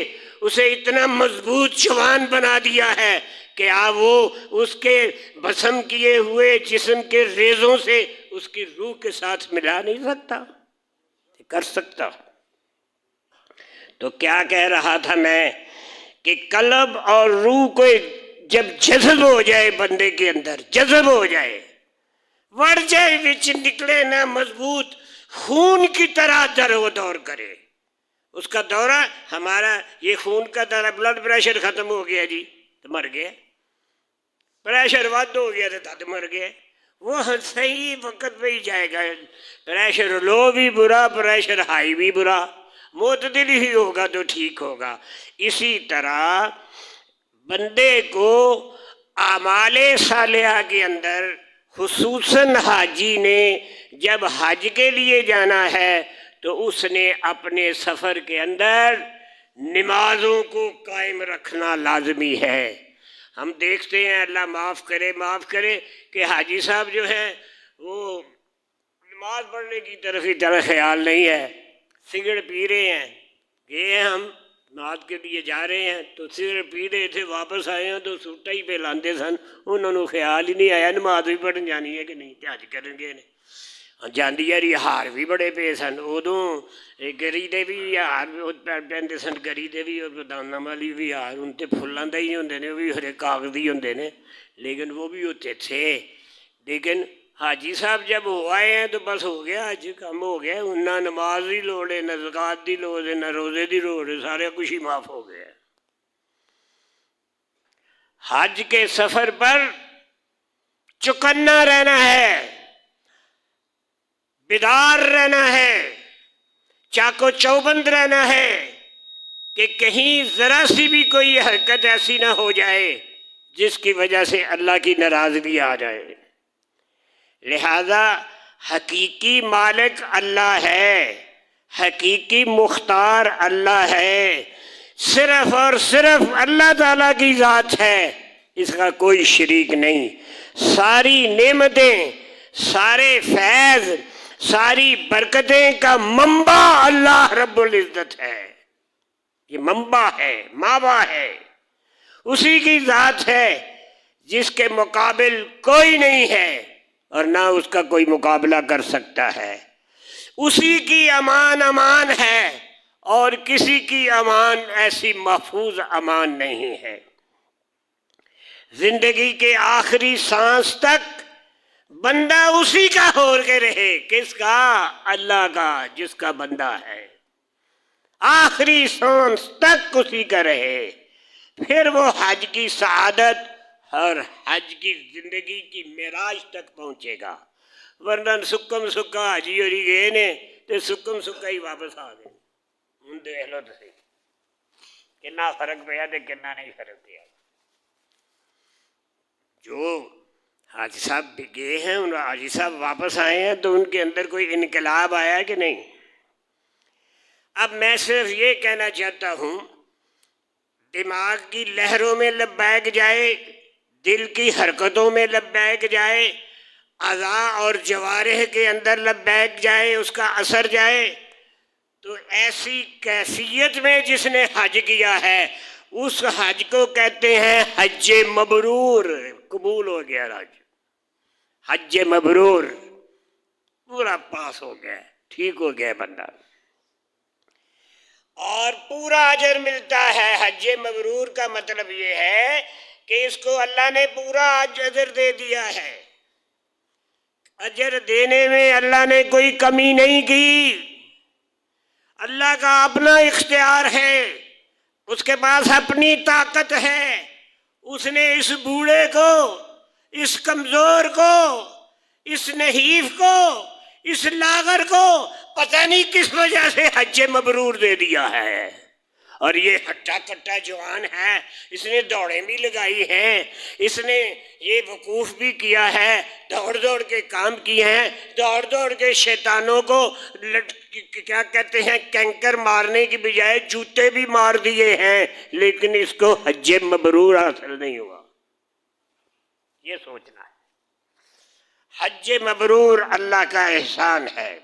اسے اتنا مضبوط جوان بنا دیا ہے کہ آپ وہ اس کے بسم کیے ہوئے جسم کے ریزوں سے اس کی روح کے ساتھ ملا نہیں سکتا، کر سکتا۔ تو کیا کہہ رہا تھا میں کہ قلب اور روح کو جب جذب ہو جائے بندے کے اندر، جذب ہو جائے، وڑ جائے، وچ نکلے نہ مضبوط خون کی طرح در و دور کرے، اس کا دورہ ہمارا یہ خون کا دورہ، بلڈ پریشر ختم ہو گیا جی تو مر گیا، پریشر ود ہو گیا تو تد مر گیا، وہ صحیح وقت پہ ہی جائے گا۔ پریشر لو بھی برا، پریشر ہائی بھی برا، معتدل ہی ہوگا تو ٹھیک ہوگا۔ اسی طرح بندے کو اعمال صالحہ کے اندر، خصوصاً حاجی نے جب حج کے لیے جانا ہے تو اس نے اپنے سفر کے اندر نمازوں کو قائم رکھنا لازمی ہے۔ ہم دیکھتے ہیں، اللہ معاف کرے کہ حاجی صاحب جو ہیں وہ نماز پڑھنے کی طرف ہی طرح خیال نہیں ہے، سگڑ پی رہے ہیں، گئے ہم نماز کے لیے جا رہے ہیں تو سگڑ پی رہے تھے، واپس آئے ہیں تو سوٹا ہی پہ لاندے سن، انہوں نے خیال ہی نہیں آیا نماز بھی پڑھن جانی ہے کہ نہیں، حج کرن گے نے جاندی یاری ہار بھی بڑے پے سن، ادوں گری دے بھی ہار پہنتے سن، گری دے بھی اور بدانا والی بھی ہار، ان تے پھلاں دے ہی ہوندے نے، وہ بھی ہرے کاغذ ہی ہوندے نے، لیکن وہ بھی ہوتے تھے۔ لیکن حاجی صاحب جب ہو آئے ہیں تو بس ہو گیا، حج کم ہو گیا، نہ نماز دی لوڑ ہے، نہ زکوٰۃ دی لوڑ ہے، نہ روزے دی لوڑ ہے، سارے کچھ ہی معاف ہو گیا۔ حج کے سفر پر چکنا رہنا ہے، بیدار رہنا ہے، چاقو چوبند رہنا ہے کہ کہیں ذرا سی بھی کوئی حرکت ایسی نہ ہو جائے جس کی وجہ سے اللہ کی ناراضگی آ جائے۔ لہذا حقیقی مالک اللہ ہے، حقیقی مختار اللہ ہے، صرف اور صرف اللہ تعالیٰ کی ذات ہے، اس کا کوئی شریک نہیں۔ ساری نعمتیں، سارے فیض، ساری برکتیں کا منبع اللہ رب العزت ہے، یہ منبع ہے، مابع ہے، اسی کی ذات ہے جس کے مقابل کوئی نہیں ہے اور نہ اس کا کوئی مقابلہ کر سکتا ہے۔ اسی کی امان ہے اور کسی کی امان ایسی محفوظ امان نہیں ہے۔ زندگی کے آخری سانس تک بندہ اسی کا ہو کے رہے، کس کا؟ اللہ کا، جس کا بندہ ہے، آخری سانس تک اسی کا رہے، پھر وہ حج کی سعادت اور حج کی زندگی کی معراج تک پہنچے گا۔ ورنہ سکم سکا حجی ہوری گئے نے تو سکم سکا ہی واپس آ گئے۔ ہوں دیکھ لو تو صحیح کتنا فرق پیا تو کتنا نہیں فرق پیا۔ جو حاجی صاحب گئے ہیں، ان حاجی صاحب واپس آئے ہیں تو ان کے اندر کوئی انقلاب آیا کہ نہیں؟ اب میں صرف یہ کہنا چاہتا ہوں، دماغ کی لہروں میں لبیک جائے، دل کی حرکتوں میں لبیک جائے، اعضاء اور جوارح کے اندر لبیک جائے، اس کا اثر جائے، تو ایسی کیفیت میں جس نے حج کیا ہے اس حج کو کہتے ہیں حج مبرور، قبول ہو گیا حج، حج مبرور، پورا پاس ہو گیا، ٹھیک ہو گیا بندہ، اور پورا اجر ملتا ہے۔ حج مبرور کا مطلب یہ ہے کہ اس کو اللہ نے پورا اجر دے دیا ہے، اجر دینے میں اللہ نے کوئی کمی نہیں کی، اللہ کا اپنا اختیار ہے، اس کے پاس اپنی طاقت ہے، اس نے اس بوڑھے کو، اس کمزور کو، اس نحیف کو، اس لاغر کو پتہ نہیں کس وجہ سے حج مبرور دے دیا ہے، اور یہ ہٹا کٹا جوان ہے، اس نے دوڑیں بھی لگائی ہیں، اس نے یہ وقوف بھی کیا ہے، دوڑ دوڑ کے کام کیے ہیں، دوڑ دوڑ کے شیطانوں کو کیا کہتے ہیں کینکر مارنے کی بجائے جوتے بھی مار دیے ہیں، لیکن اس کو حج مبرور حاصل نہیں ہوا۔ یہ سوچنا ہے، حج مبرور اللہ کا احسان ہے۔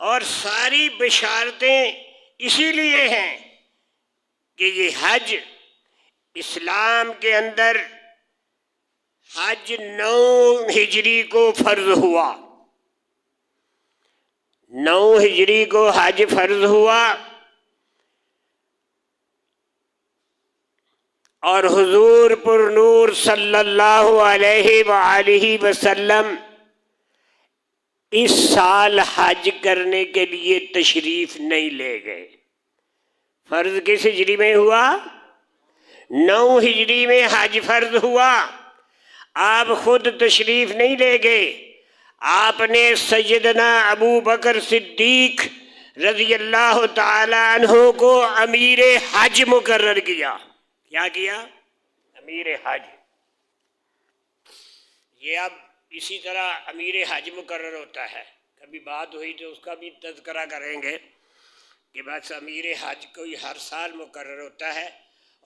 اور ساری بشارتیں اسی لیے ہیں کہ یہ حج اسلام کے اندر حج 9 ہجری کو فرض ہوا، 9 ہجری کو حج فرض ہوا، اور حضور پر نور صلی اللہ علیہ وآلہ وسلم اس سال حج کرنے کے لیے تشریف نہیں لے گئے۔ فرض کس ہجری میں ہوا؟ 9 ہجری میں حج فرض ہوا۔ آپ خود تشریف نہیں لے گئے، آپ نے سیدنا ابو بکر صدیق رضی اللہ تعالی عنہ کو امیر حج مقرر کیا۔ کیا کیا؟ امیر حج۔ یہ اب اسی طرح امیر حج مقرر ہوتا ہے، کبھی بات ہوئی تو اس کا بھی تذکرہ کریں گے کہ بس امیر حج کوئی ہر سال مقرر ہوتا ہے،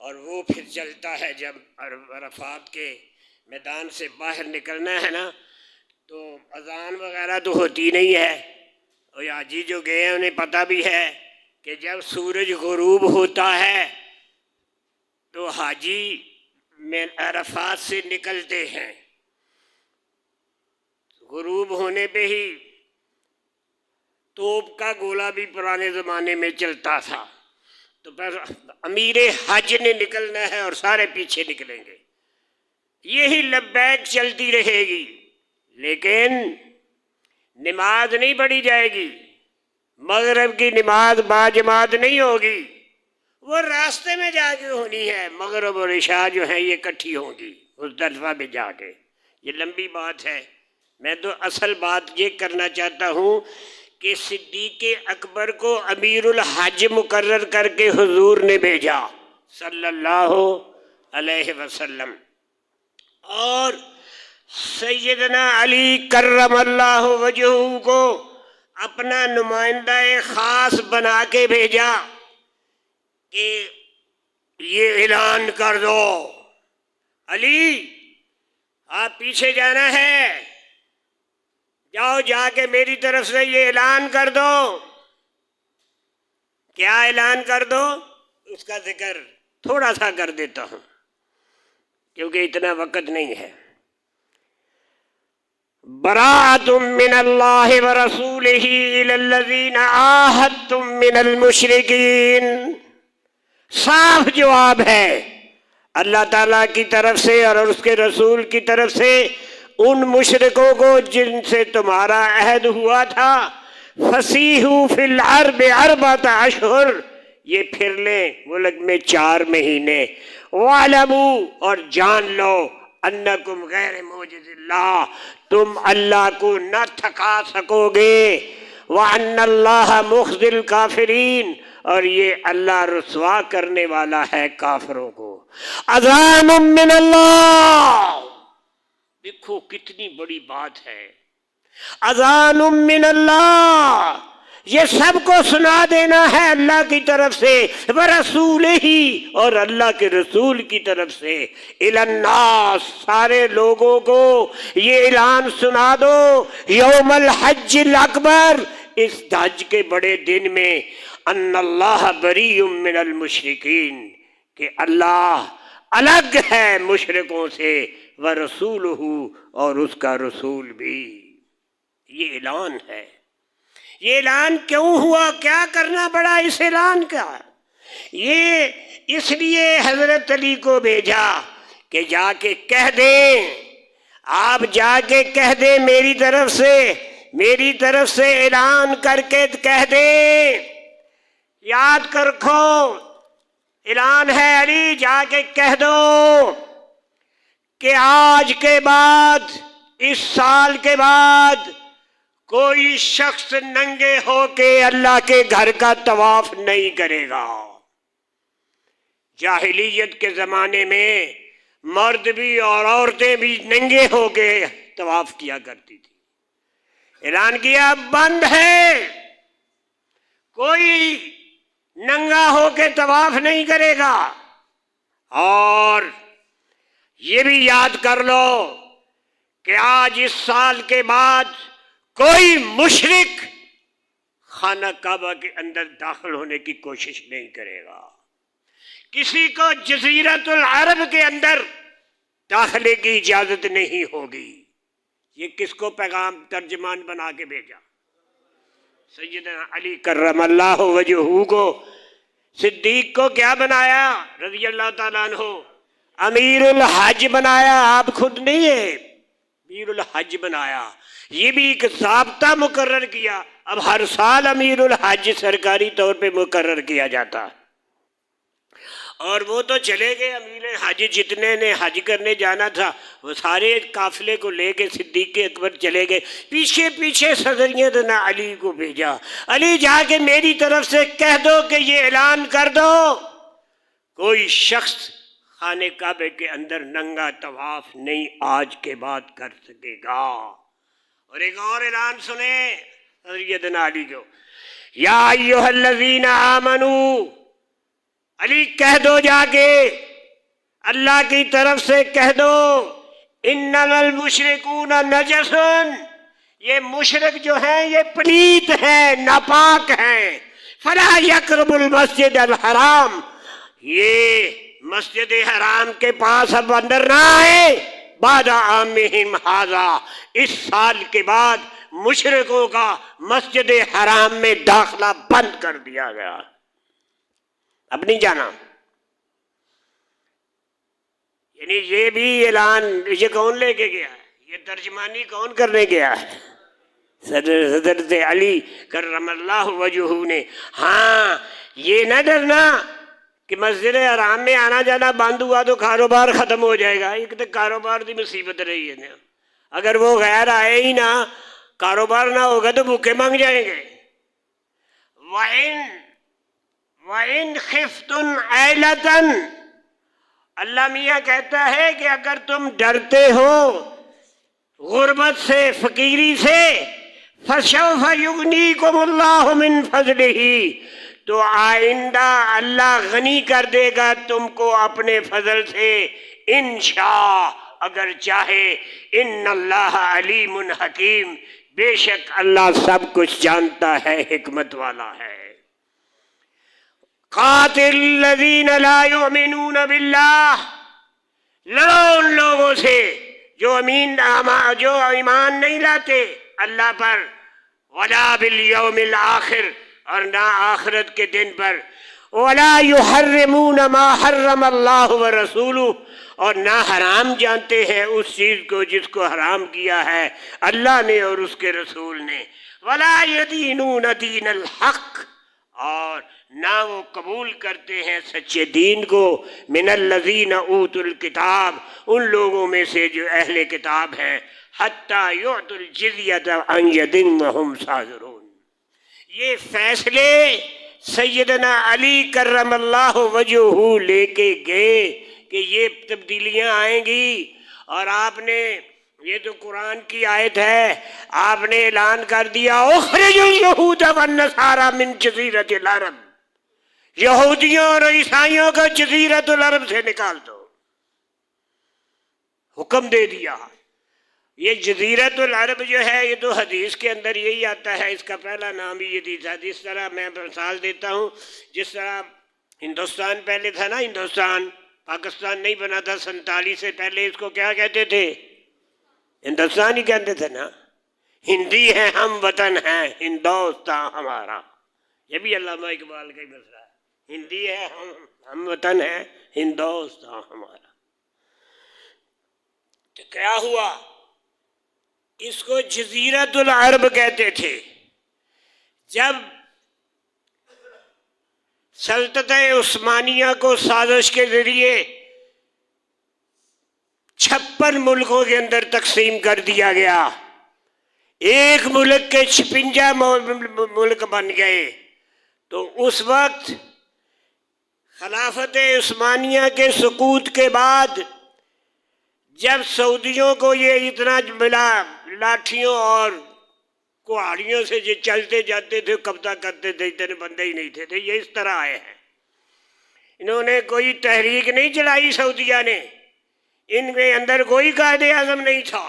اور وہ پھر چلتا ہے جب عرفات کے میدان سے باہر نکلنا ہے نا، تو اذان وغیرہ تو ہوتی نہیں ہے، اور حاجی جو گئے ہیں انہیں پتہ بھی ہے کہ جب سورج غروب ہوتا ہے تو حاجی میں عرفات سے نکلتے ہیں، غروب ہونے پہ ہی توپ کا گولہ بھی پرانے زمانے میں چلتا تھا، تو بس امیر حج نے نکلنا ہے اور سارے پیچھے نکلیں گے، یہی لبیک چلتی رہے گی، لیکن نماز نہیں پڑھی جائے گی، مغرب کی نماز باجماعت نہیں ہوگی، وہ راستے میں جا کے ہونی ہے۔ مغرب اور عشاء جو ہیں یہ اکٹھی ہوں گی مزدلفہ میں جا کے۔ یہ لمبی بات ہے، میں تو اصل بات یہ کرنا چاہتا ہوں کہ صدیق اکبر کو امیر الحج مقرر کر کے حضور نے بھیجا صلی اللہ علیہ وسلم، اور سیدنا علی کرم اللہ وجہہ کو اپنا نمائندہ خاص بنا کے بھیجا کہ یہ اعلان کر دو، علی آپ پیچھے جانا ہے، جاؤ جا کے میری طرف سے یہ اعلان کر دو۔ کیا اعلان کر دو؟ اس کا ذکر تھوڑا سا کر دیتا ہوں کیونکہ اتنا وقت نہیں ہے۔ براءۃ من اللہ ورسولہ الی الذین عاہدتم من المشرکین، صاف جواب ہے اللہ تعالیٰ کی طرف سے اور اس کے رسول کی طرف سے ان مشرکوں کو جن سے تمہارا عہد ہوا تھا، فسیحوا فی الارض 4 اشہر، یہ پھر لیں ملک میں 4 مہینے، وَاعْلَمُوا، اور جان لو، انکم غیر معجز اللہ، تم اللہ کو نہ تھکا سکو گے، وَأَنَّ اللَّهَ مُخْزِي الْكَافِرِينَ، اور یہ اللہ رسوا کرنے والا ہے کافروں کو۔ اذان من اللہ، دیکھو کتنی بڑی بات ہے، اذان من اللہ، یہ سب کو سنا دینا ہے اللہ کی طرف سے، ورسولہ ہی، اور اللہ کے رسول کی طرف سے، الی الناس، سارے لوگوں کو یہ اعلان سنا دو، یوم الحج الاکبر، اس حج کے بڑے دن میں، ان اللہ بریء من المشرکین، کہ اللہ الگ ہے مشرکوں سے، ورسولہ، اور اس کا رسول بھی۔ یہ اعلان ہے۔ یہ اعلان کیوں ہوا؟ کیا کرنا پڑا اس اعلان کا؟ یہ اس لیے حضرت علی کو بھیجا کہ جا کے کہہ دیں، آپ جا کے کہہ دیں میری طرف سے اعلان کر کے کہہ دیں، یاد کر رکھو اعلان ہے علی، جا کے کہہ دو کہ آج کے بعد، اس سال کے بعد، کوئی شخص ننگے ہو کے اللہ کے گھر کا طواف نہیں کرے گا۔ جاہلیت کے زمانے میں مرد بھی اور عورتیں بھی ننگے ہو کے طواف کیا کرتی تھی۔ اعلان کیا بند ہے، کوئی ننگا ہو کے طواف نہیں کرے گا۔ اور یہ بھی یاد کر لو کہ آج اس سال کے بعد کوئی مشرک خانہ کعبہ کے اندر داخل ہونے کی کوشش نہیں کرے گا، کسی کو جزیرۃ العرب کے اندر داخلے کی اجازت نہیں ہوگی۔ یہ کس کو پیغام ترجمان بنا کے بھیجا؟ سیدنا علی کرم اللہ وجہہ کو۔ صدیق کو کیا بنایا رضی اللہ تعالیٰ عنہ؟ امیر الحج بنایا، آپ خود نہیں ہے، امیر الحج بنایا۔ یہ بھی ایک ضابطہ مقرر کیا، اب ہر سال امیر الحج سرکاری طور پہ مقرر کیا جاتا ہے، اور وہ تو چلے گئے امیر حج، جتنے نے حج کرنے جانا تھا وہ سارے قافلے کو لے کے صدیق اکبر چلے گئے، پیچھے پیچھے سیدنا علی کو بھیجا، علی جا کے میری طرف سے کہہ دو کہ یہ اعلان کر دو کوئی شخص خانے کعبے کے اندر ننگا طواف نہیں آج کے بعد کر سکے گا۔ اور ایک اور اعلان سنیں سیدنا علی کو، یا ایھا الذین آمنو، علی کہہ دو جا کے اللہ کی طرف سے کہہ دو، انما المشرکون نجس، یہ مشرک جو ہیں یہ پلیت ہیں، ناپاک ہیں، فلا یقربوا المسجد الحرام، یہ مسجد حرام کے پاس اب اندر نہ آئے، بعد عامہم ھذا، اس سال کے بعد مشرکوں کا مسجد حرام میں داخلہ بند کر دیا گیا، اب نہیں جانا۔ یعنی یہ بھی اعلان، یہ کون لے کے گیا ہے؟ یہ ترجمانی کون کرنے گیا ہے؟ حضرت علی کرم اللہ وجہہ نے۔ ہاں یہ نہ ڈرنا کہ مسجد حرام میں آنا جانا بند ہوا تو کاروبار ختم ہو جائے گا، ایک تو کاروبار دی مصیبت رہی ہے نا، اگر وہ غیر آئے ہی نہ، کاروبار نہ ہوگا تو بھوکے مانگ جائیں گے۔ وَإِنْ خِفْتُمْ عَيْلَةً، اللہ میاں کہتا ہے کہ اگر تم ڈرتے ہو غربت سے، فقیری سے، فَسَوْفَ يُغْنِيكُمُ اللَّهُ مِنْ فَضْلِهِ، تو آئندہ اللہ غنی کر دے گا تم کو اپنے فضل سے، انشاء، اگر چاہے، ان اللہ علیم حکیم، بے شک اللہ سب کچھ جانتا ہے، حکمت والا ہے۔ قاتل الذین لا یؤمنون باللہ، لڑو ان لوگوں سے جو ایمان نہیں لاتے اللہ پر، ولا بالیوم الآخر، اور نہ آخرت کے دن پر، ولا یحرمون ما حرم اللہ ورسولہ، اور نہ حرام جانتے ہیں اس چیز کو جس کو حرام کیا ہے اللہ نے اور اس کے رسول نے، ولا یدینون دین الحق، اور نہ وہ قبول کرتے ہیں سچے دین کو، من الذین اوتوا الکتاب، ان لوگوں میں سے جو اہل کتاب ہیں، حتی یعطوا الجزیۃ عن ید وہم صاغرون۔ یہ فیصلے سیدنا علی کرم اللہ وجہہ لے کے گئے کہ یہ تبدیلیاں آئیں گی، اور آپ نے، یہ تو قرآن کی آیت ہے، آپ نے اعلان کر دیا اخرجوا الیہود والنصارى من جزیرۃ العرب، یہودیوں اور عیسائیوں کو جزیرۃ العرب سے نکال دو، حکم دے دیا۔ یہ جزیرۃ العرب جو ہے یہ تو حدیث کے اندر یہی آتا ہے، اس کا پہلا نام ہی یہ تھا۔ جس طرح میں مثال دیتا ہوں، جس طرح ہندوستان پہلے تھا نا، ہندوستان، پاکستان نہیں بنا تھا 47 سے پہلے، اس کو کیا کہتے تھے؟ ہندوستان ہی کہتے تھے نا۔ ہندی ہے ہم وطن ہیں، ہندوستان ہمارا، یہ بھی علامہ اقبال کا ہی مسئلہ ہے، ہندی ہے ہم وطن ہیں، ہندوستان ہمارا۔ تو کیا ہوا؟ اس کو جزیرۃ العرب کہتے تھے۔ جب سلطنت عثمانیہ کو سازش کے ذریعے 56 ملکوں کے اندر تقسیم کر دیا گیا، ایک ملک کے 56 ملک بن گئے، تو اس وقت خلافت عثمانیہ کے سقوط کے بعد جب سعودیوں کو یہ اتنا ملا، لاٹھیوں اور کہاڑیوں سے جو چلتے جاتے تھے، قبضہ کرتے تھے، اتنے بندے ہی نہیں تھے، یہ اس طرح آئے ہیں۔ انہوں نے کوئی تحریک نہیں چلائی، سعودیہ نے، ان کے اندر کوئی قائد اعظم نہیں تھا،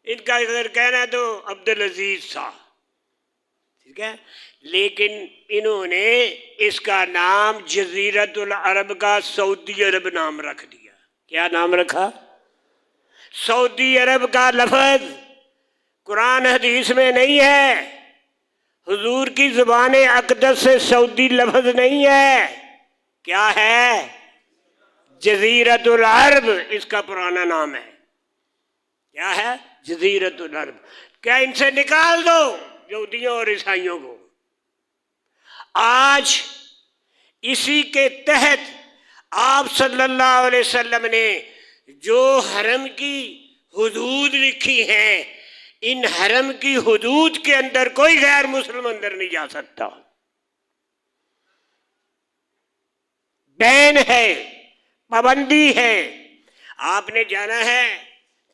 ان کا اگر کہنا تو عبدالعزیز تھا، ٹھیک ہے، لیکن انہوں نے اس کا نام جزیرت العرب کا سعودی عرب نام رکھ دیا۔ کیا نام رکھا؟ سعودی عرب کا لفظ قرآن حدیث میں نہیں ہے، حضور کی زبان اقدس سے سعودی لفظ نہیں ہے۔ کیا ہے؟ جزیرت العرب اس کا پرانا نام ہے۔ کیا ہے؟ جزیرت العرب۔ کیا ان سے نکال دو یہودیوں اور عیسائیوں کو۔ آج اسی کے تحت آپ صلی اللہ علیہ وسلم نے جو حرم کی حدود لکھی ہیں، ان حرم کی حدود کے اندر کوئی غیر مسلم اندر نہیں جا سکتا۔ بین ہے، پابندی ہے۔ آپ نے جانا ہے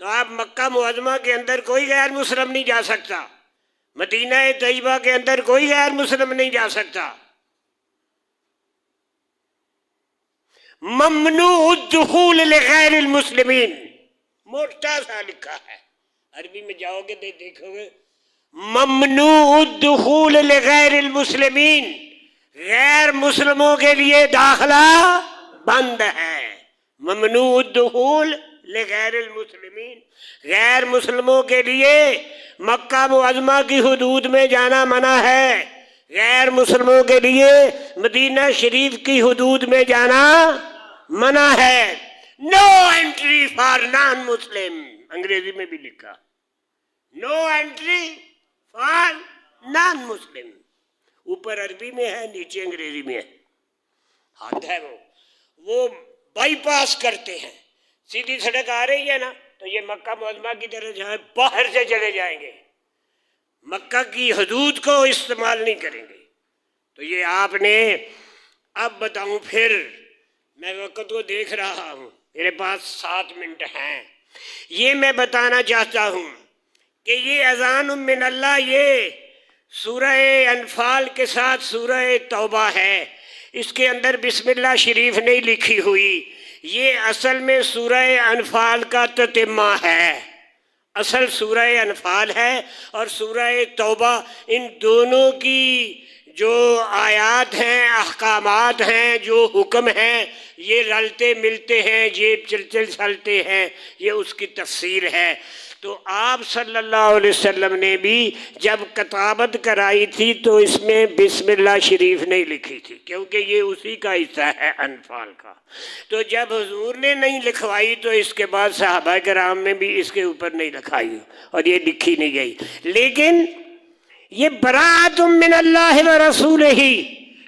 تو آپ مکہ معظمہ کے اندر کوئی غیر مسلم نہیں جا سکتا، مدینہ طیبہ کے اندر کوئی غیر مسلم نہیں جا سکتا۔ ممنوع الدخول لغیر المسلمین، موٹا سا لکھا ہے، عربی میں جاؤ گے دیکھو گے، ممنوع الدخول لغیر المسلمین، غیر مسلموں کے لیے داخلہ بند ہے۔ ممنوع الدخول لغیر المسلمین، غیر مسلموں کے لیے مکہ معظمہ کی حدود میں جانا منع ہے، غیر مسلموں کے لیے مدینہ شریف کی حدود میں جانا منع ہے۔ نو انٹری فار نان مسلم، انگریزی میں بھی لکھا، نو انٹری فار نان مسلم، اوپر عربی میں ہے، نیچے انگریزی میں ہے۔ حد ہے وہ بائی پاس کرتے ہیں، سیدھی سڑک آ رہی ہے نا تو یہ مکہ معظمہ کی طرف جائیں، باہر سے چلے جائیں گے، مکہ کی حدود کو استعمال نہیں کریں گے۔ تو یہ آپ نے، اب بتاؤں پھر، میں وقت کو دیکھ رہا ہوں، میرے پاس 7 منٹ ہیں، یہ میں بتانا چاہتا ہوں کہ یہ اذان من اللہ، یہ سورہ انفال کے ساتھ سورہ توبہ ہے، اس کے اندر بسم اللہ شریف نہیں لکھی ہوئی، یہ اصل میں سورہ انفال کا تتمہ ہے، اصل سورہ انفال ہے اور سورہ توبہ، ان دونوں کی جو آیات ہیں، احکامات ہیں، جو حکم ہیں، یہ رلتے ملتے ہیں، یہ چلتے ہیں، یہ اس کی تفسیر ہے۔ تو آپ صلی اللہ علیہ وسلم نے بھی جب کتابت کرائی تھی تو اس میں بسم اللہ شریف نہیں لکھی تھی، کیونکہ یہ اسی کا حصہ ہے انفال کا۔ تو جب حضور نے نہیں لکھوائی تو اس کے بعد صحابہ کرام میں بھی اس کے اوپر نہیں لکھائی اور یہ لکھی نہیں گئی۔ لیکن یہ براءۃ من اللہ و رسولہ،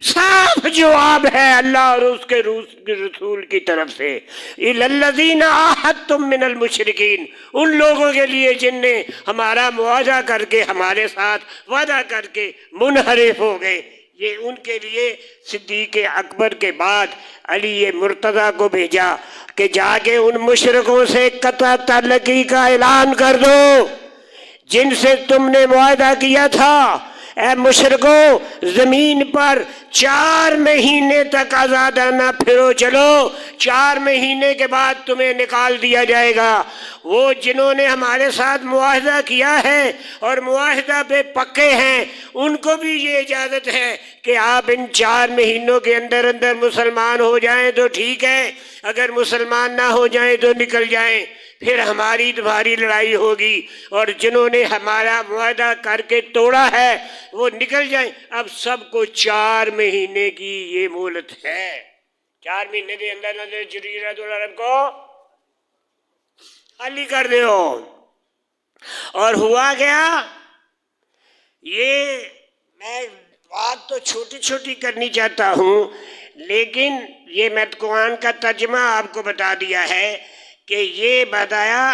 صاف جواب ہے اللہ اور اس کے رسول کی طرف سے، الی الذین عاہدتم من المشرکین، ان لوگوں کے لیے جن نے ہمارا معاہدہ کر کے، ہمارے ساتھ وعدہ کر کے منحرف ہو گئے، یہ ان کے لیے صدیق اکبر کے بعد علی مرتضیٰ کو بھیجا کہ جا کے ان مشرکوں سے قطع تعلقی کا اعلان کر دو جن سے تم نے معاہدہ کیا تھا۔ اے مشرکو، زمین پر 4 مہینے تک آزادانہ پھرو چلو، 4 مہینے کے بعد تمہیں نکال دیا جائے گا۔ وہ جنہوں نے ہمارے ساتھ معاہدہ کیا ہے اور معاہدہ پہ پکے ہیں، ان کو بھی یہ اجازت ہے کہ آپ ان 4 مہینوں کے اندر اندر مسلمان ہو جائیں تو ٹھیک ہے، اگر مسلمان نہ ہو جائیں تو نکل جائیں، پھر ہماری تمہاری لڑائی ہوگی، اور جنہوں نے ہمارا معاہدہ کر کے توڑا ہے وہ نکل جائیں۔ اب سب کو 4 مہینے کی یہ مہلت ہے، 4 مہینے کے اندر اندر جزیرۃ العرب کو خالی کر دو۔ اور ہوا کیا، یہ میں بات تو چھوٹی چھوٹی کرنی چاہتا ہوں، لیکن یہ میں قرآن کا ترجمہ آپ کو بتا دیا ہے کہ یہ بتایا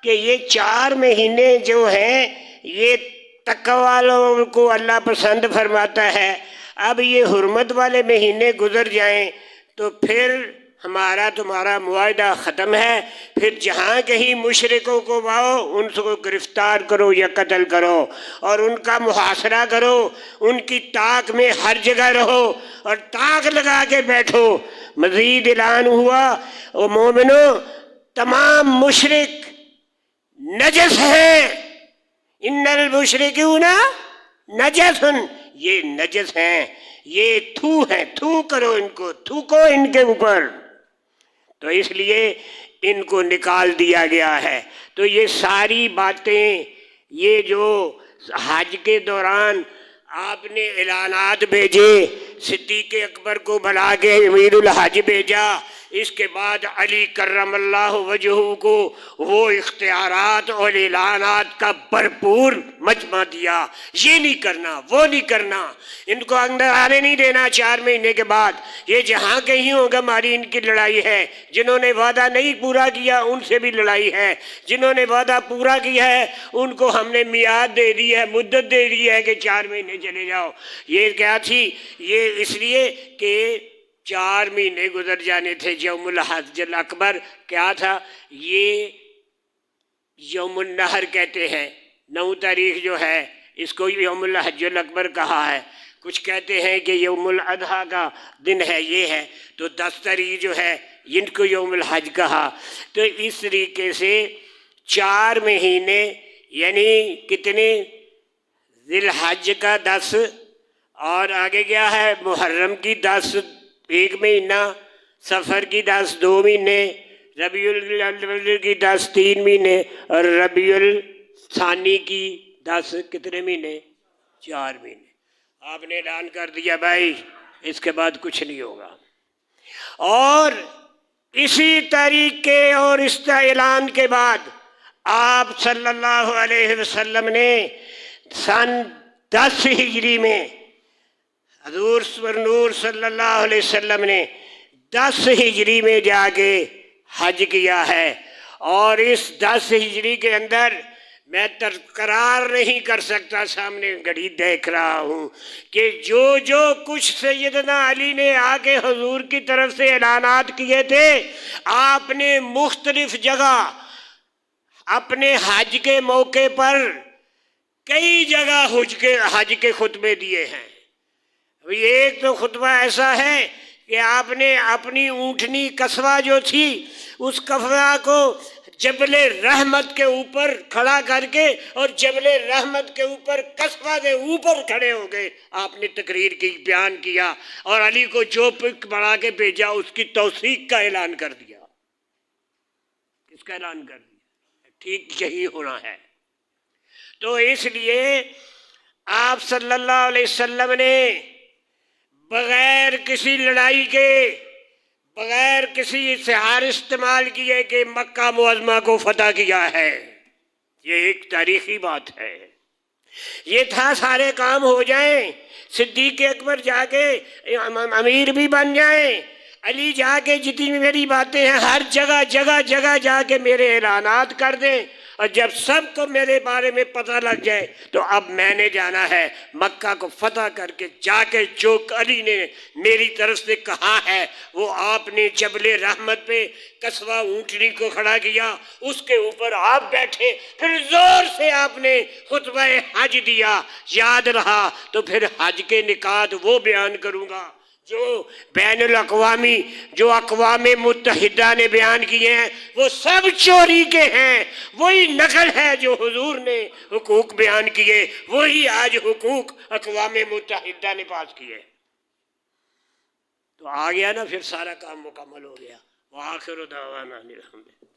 کہ یہ 4 مہینے جو ہیں یہ تقوی والوں کو اللہ پسند فرماتا ہے۔ اب یہ حرمت والے مہینے گزر جائیں تو پھر ہمارا تمہارا معاہدہ ختم ہے، پھر جہاں کہیں مشرکوں کو پاؤ ان کو گرفتار کرو یا قتل کرو اور ان کا محاصرہ کرو، ان کی طاق میں ہر جگہ رہو اور طاق لگا کے بیٹھو۔ مزید اعلان ہوا، او مومنو، تمام مشرک نجس ہیں، ان المشرکون نجس، یہ نجس ہیں، یہ تھو ہیں، تھو کرو ان کو، تھوکو ان کے اوپر، تو اس لیے ان کو نکال دیا گیا ہے۔ تو یہ ساری باتیں، یہ جو حج کے دوران آپ نے اعلانات بھیجے، صدیق اکبر کو بلا کے امیر الحج بھیجا، اس کے بعد علی کرم اللہ وجہہ کو وہ اختیارات اور اعلانات کا بھرپور مجمع دیا، یہ نہیں کرنا، وہ نہیں کرنا، ان کو اندر آنے نہیں دینا 4 مہینے کے بعد، یہ جہاں کہیں ہوگا ہماری ان کی لڑائی ہے، جنہوں نے وعدہ نہیں پورا کیا ان سے بھی لڑائی ہے، جنہوں نے وعدہ پورا کیا ہے ان کو ہم نے میعاد دے دی ہے، مدت دے دی ہے کہ 4 مہینے چلے جاؤ۔ یہ کیا تھی؟ یہ اس لیے کہ 4 مہینے گزر جانے تھے۔ یوم الحج الاکبر کیا تھا؟ یہ یوم النحر کہتے ہیں، 9 تاریخ جو ہے اس کو یوم الحج الاکبر کہا ہے، کچھ کہتے ہیں کہ یوم الاضحیٰ کا دن ہے، یہ ہے، تو 10 تاریخ جو ہے ان کو یوم الحج کہا۔ تو اس طریقے سے 4 مہینے، یعنی کتنے؟ ذی الحج کا 10، اور آگے کیا ہے؟ محرم کی 10 1 مہینہ، صفر کی 10 2 مہینے، ربیع الاول کی 10 3 مہینے، اور ربیع الثانی کی 10 کتنے مہینے؟ 4 مہینے۔ آپ نے اعلان کر دیا بھائی اس کے بعد کچھ نہیں ہوگا، اور اسی طریقے اور اس اعلان کے بعد آپ صلی اللہ علیہ وسلم نے سن 10 ہجری میں حضور نور صلی اللہ علیہ وسلم نے 10 ہجری میں جا کے حج کیا ہے، اور اس 10 ہجری کے اندر میں تقرار نہیں کر سکتا، سامنے گھڑی دیکھ رہا ہوں کہ جو کچھ سیدنا علی نے آگے حضور کی طرف سے اعلانات کیے تھے، آپ نے مختلف جگہ اپنے حج کے موقع پر کئی جگہ حج کے خطبے دیے ہیں۔ ایک تو خطبہ ایسا ہے کہ آپ نے اپنی اونٹنی قصوہ جو تھی اس قصوہ کو جبل رحمت کے اوپر کھڑا کر کے، اور جبل رحمت کے اوپر قصوہ کے اوپر کھڑے ہو گئے، آپ نے تقریر کی، بیان کیا، اور علی کو جو پک بڑھا کے بھیجا اس کی توثیق کا اعلان کر دیا۔ کس کا اعلان کر دیا؟ ٹھیک یہی ہونا ہے۔ تو اس لیے آپ صلی اللہ علیہ وسلم نے بغیر کسی لڑائی کے، بغیر کسی اشتہار استعمال کیے کہ مکہ معظمہ کو فتح کیا ہے، یہ ایک تاریخی بات ہے۔ یہ تھا سارے کام ہو جائیں، صدیق اکبر جا کے امیر بھی بن جائیں، علی جا کے جتنی میری باتیں ہیں ہر جگہ جگہ جگہ جا کے میرے اعلانات کر دیں، اور جب سب کو میرے بارے میں پتہ لگ جائے تو اب میں نے جانا ہے مکہ کو فتح کر کے، جا کے جو علی نے میری طرف سے کہا ہے وہ آپ نے جبل رحمت پہ قصوہ اونٹنی کو کھڑا کیا، اس کے اوپر آپ بیٹھے، پھر زور سے آپ نے خطبہ حج دیا، یاد رہا تو پھر حج کے نکات وہ بیان کروں گا جو بین الاقوامی، جو اقوام متحدہ نے بیان کیے ہیں، وہ سب چوری کے ہیں، وہی نقل ہے جو حضور نے حقوق بیان کیے، وہی آج حقوق اقوام متحدہ نے پاس کیے۔ تو آ گیا نا، پھر سارا کام مکمل ہو گیا۔ وآخر دعوانا الحمدللہ۔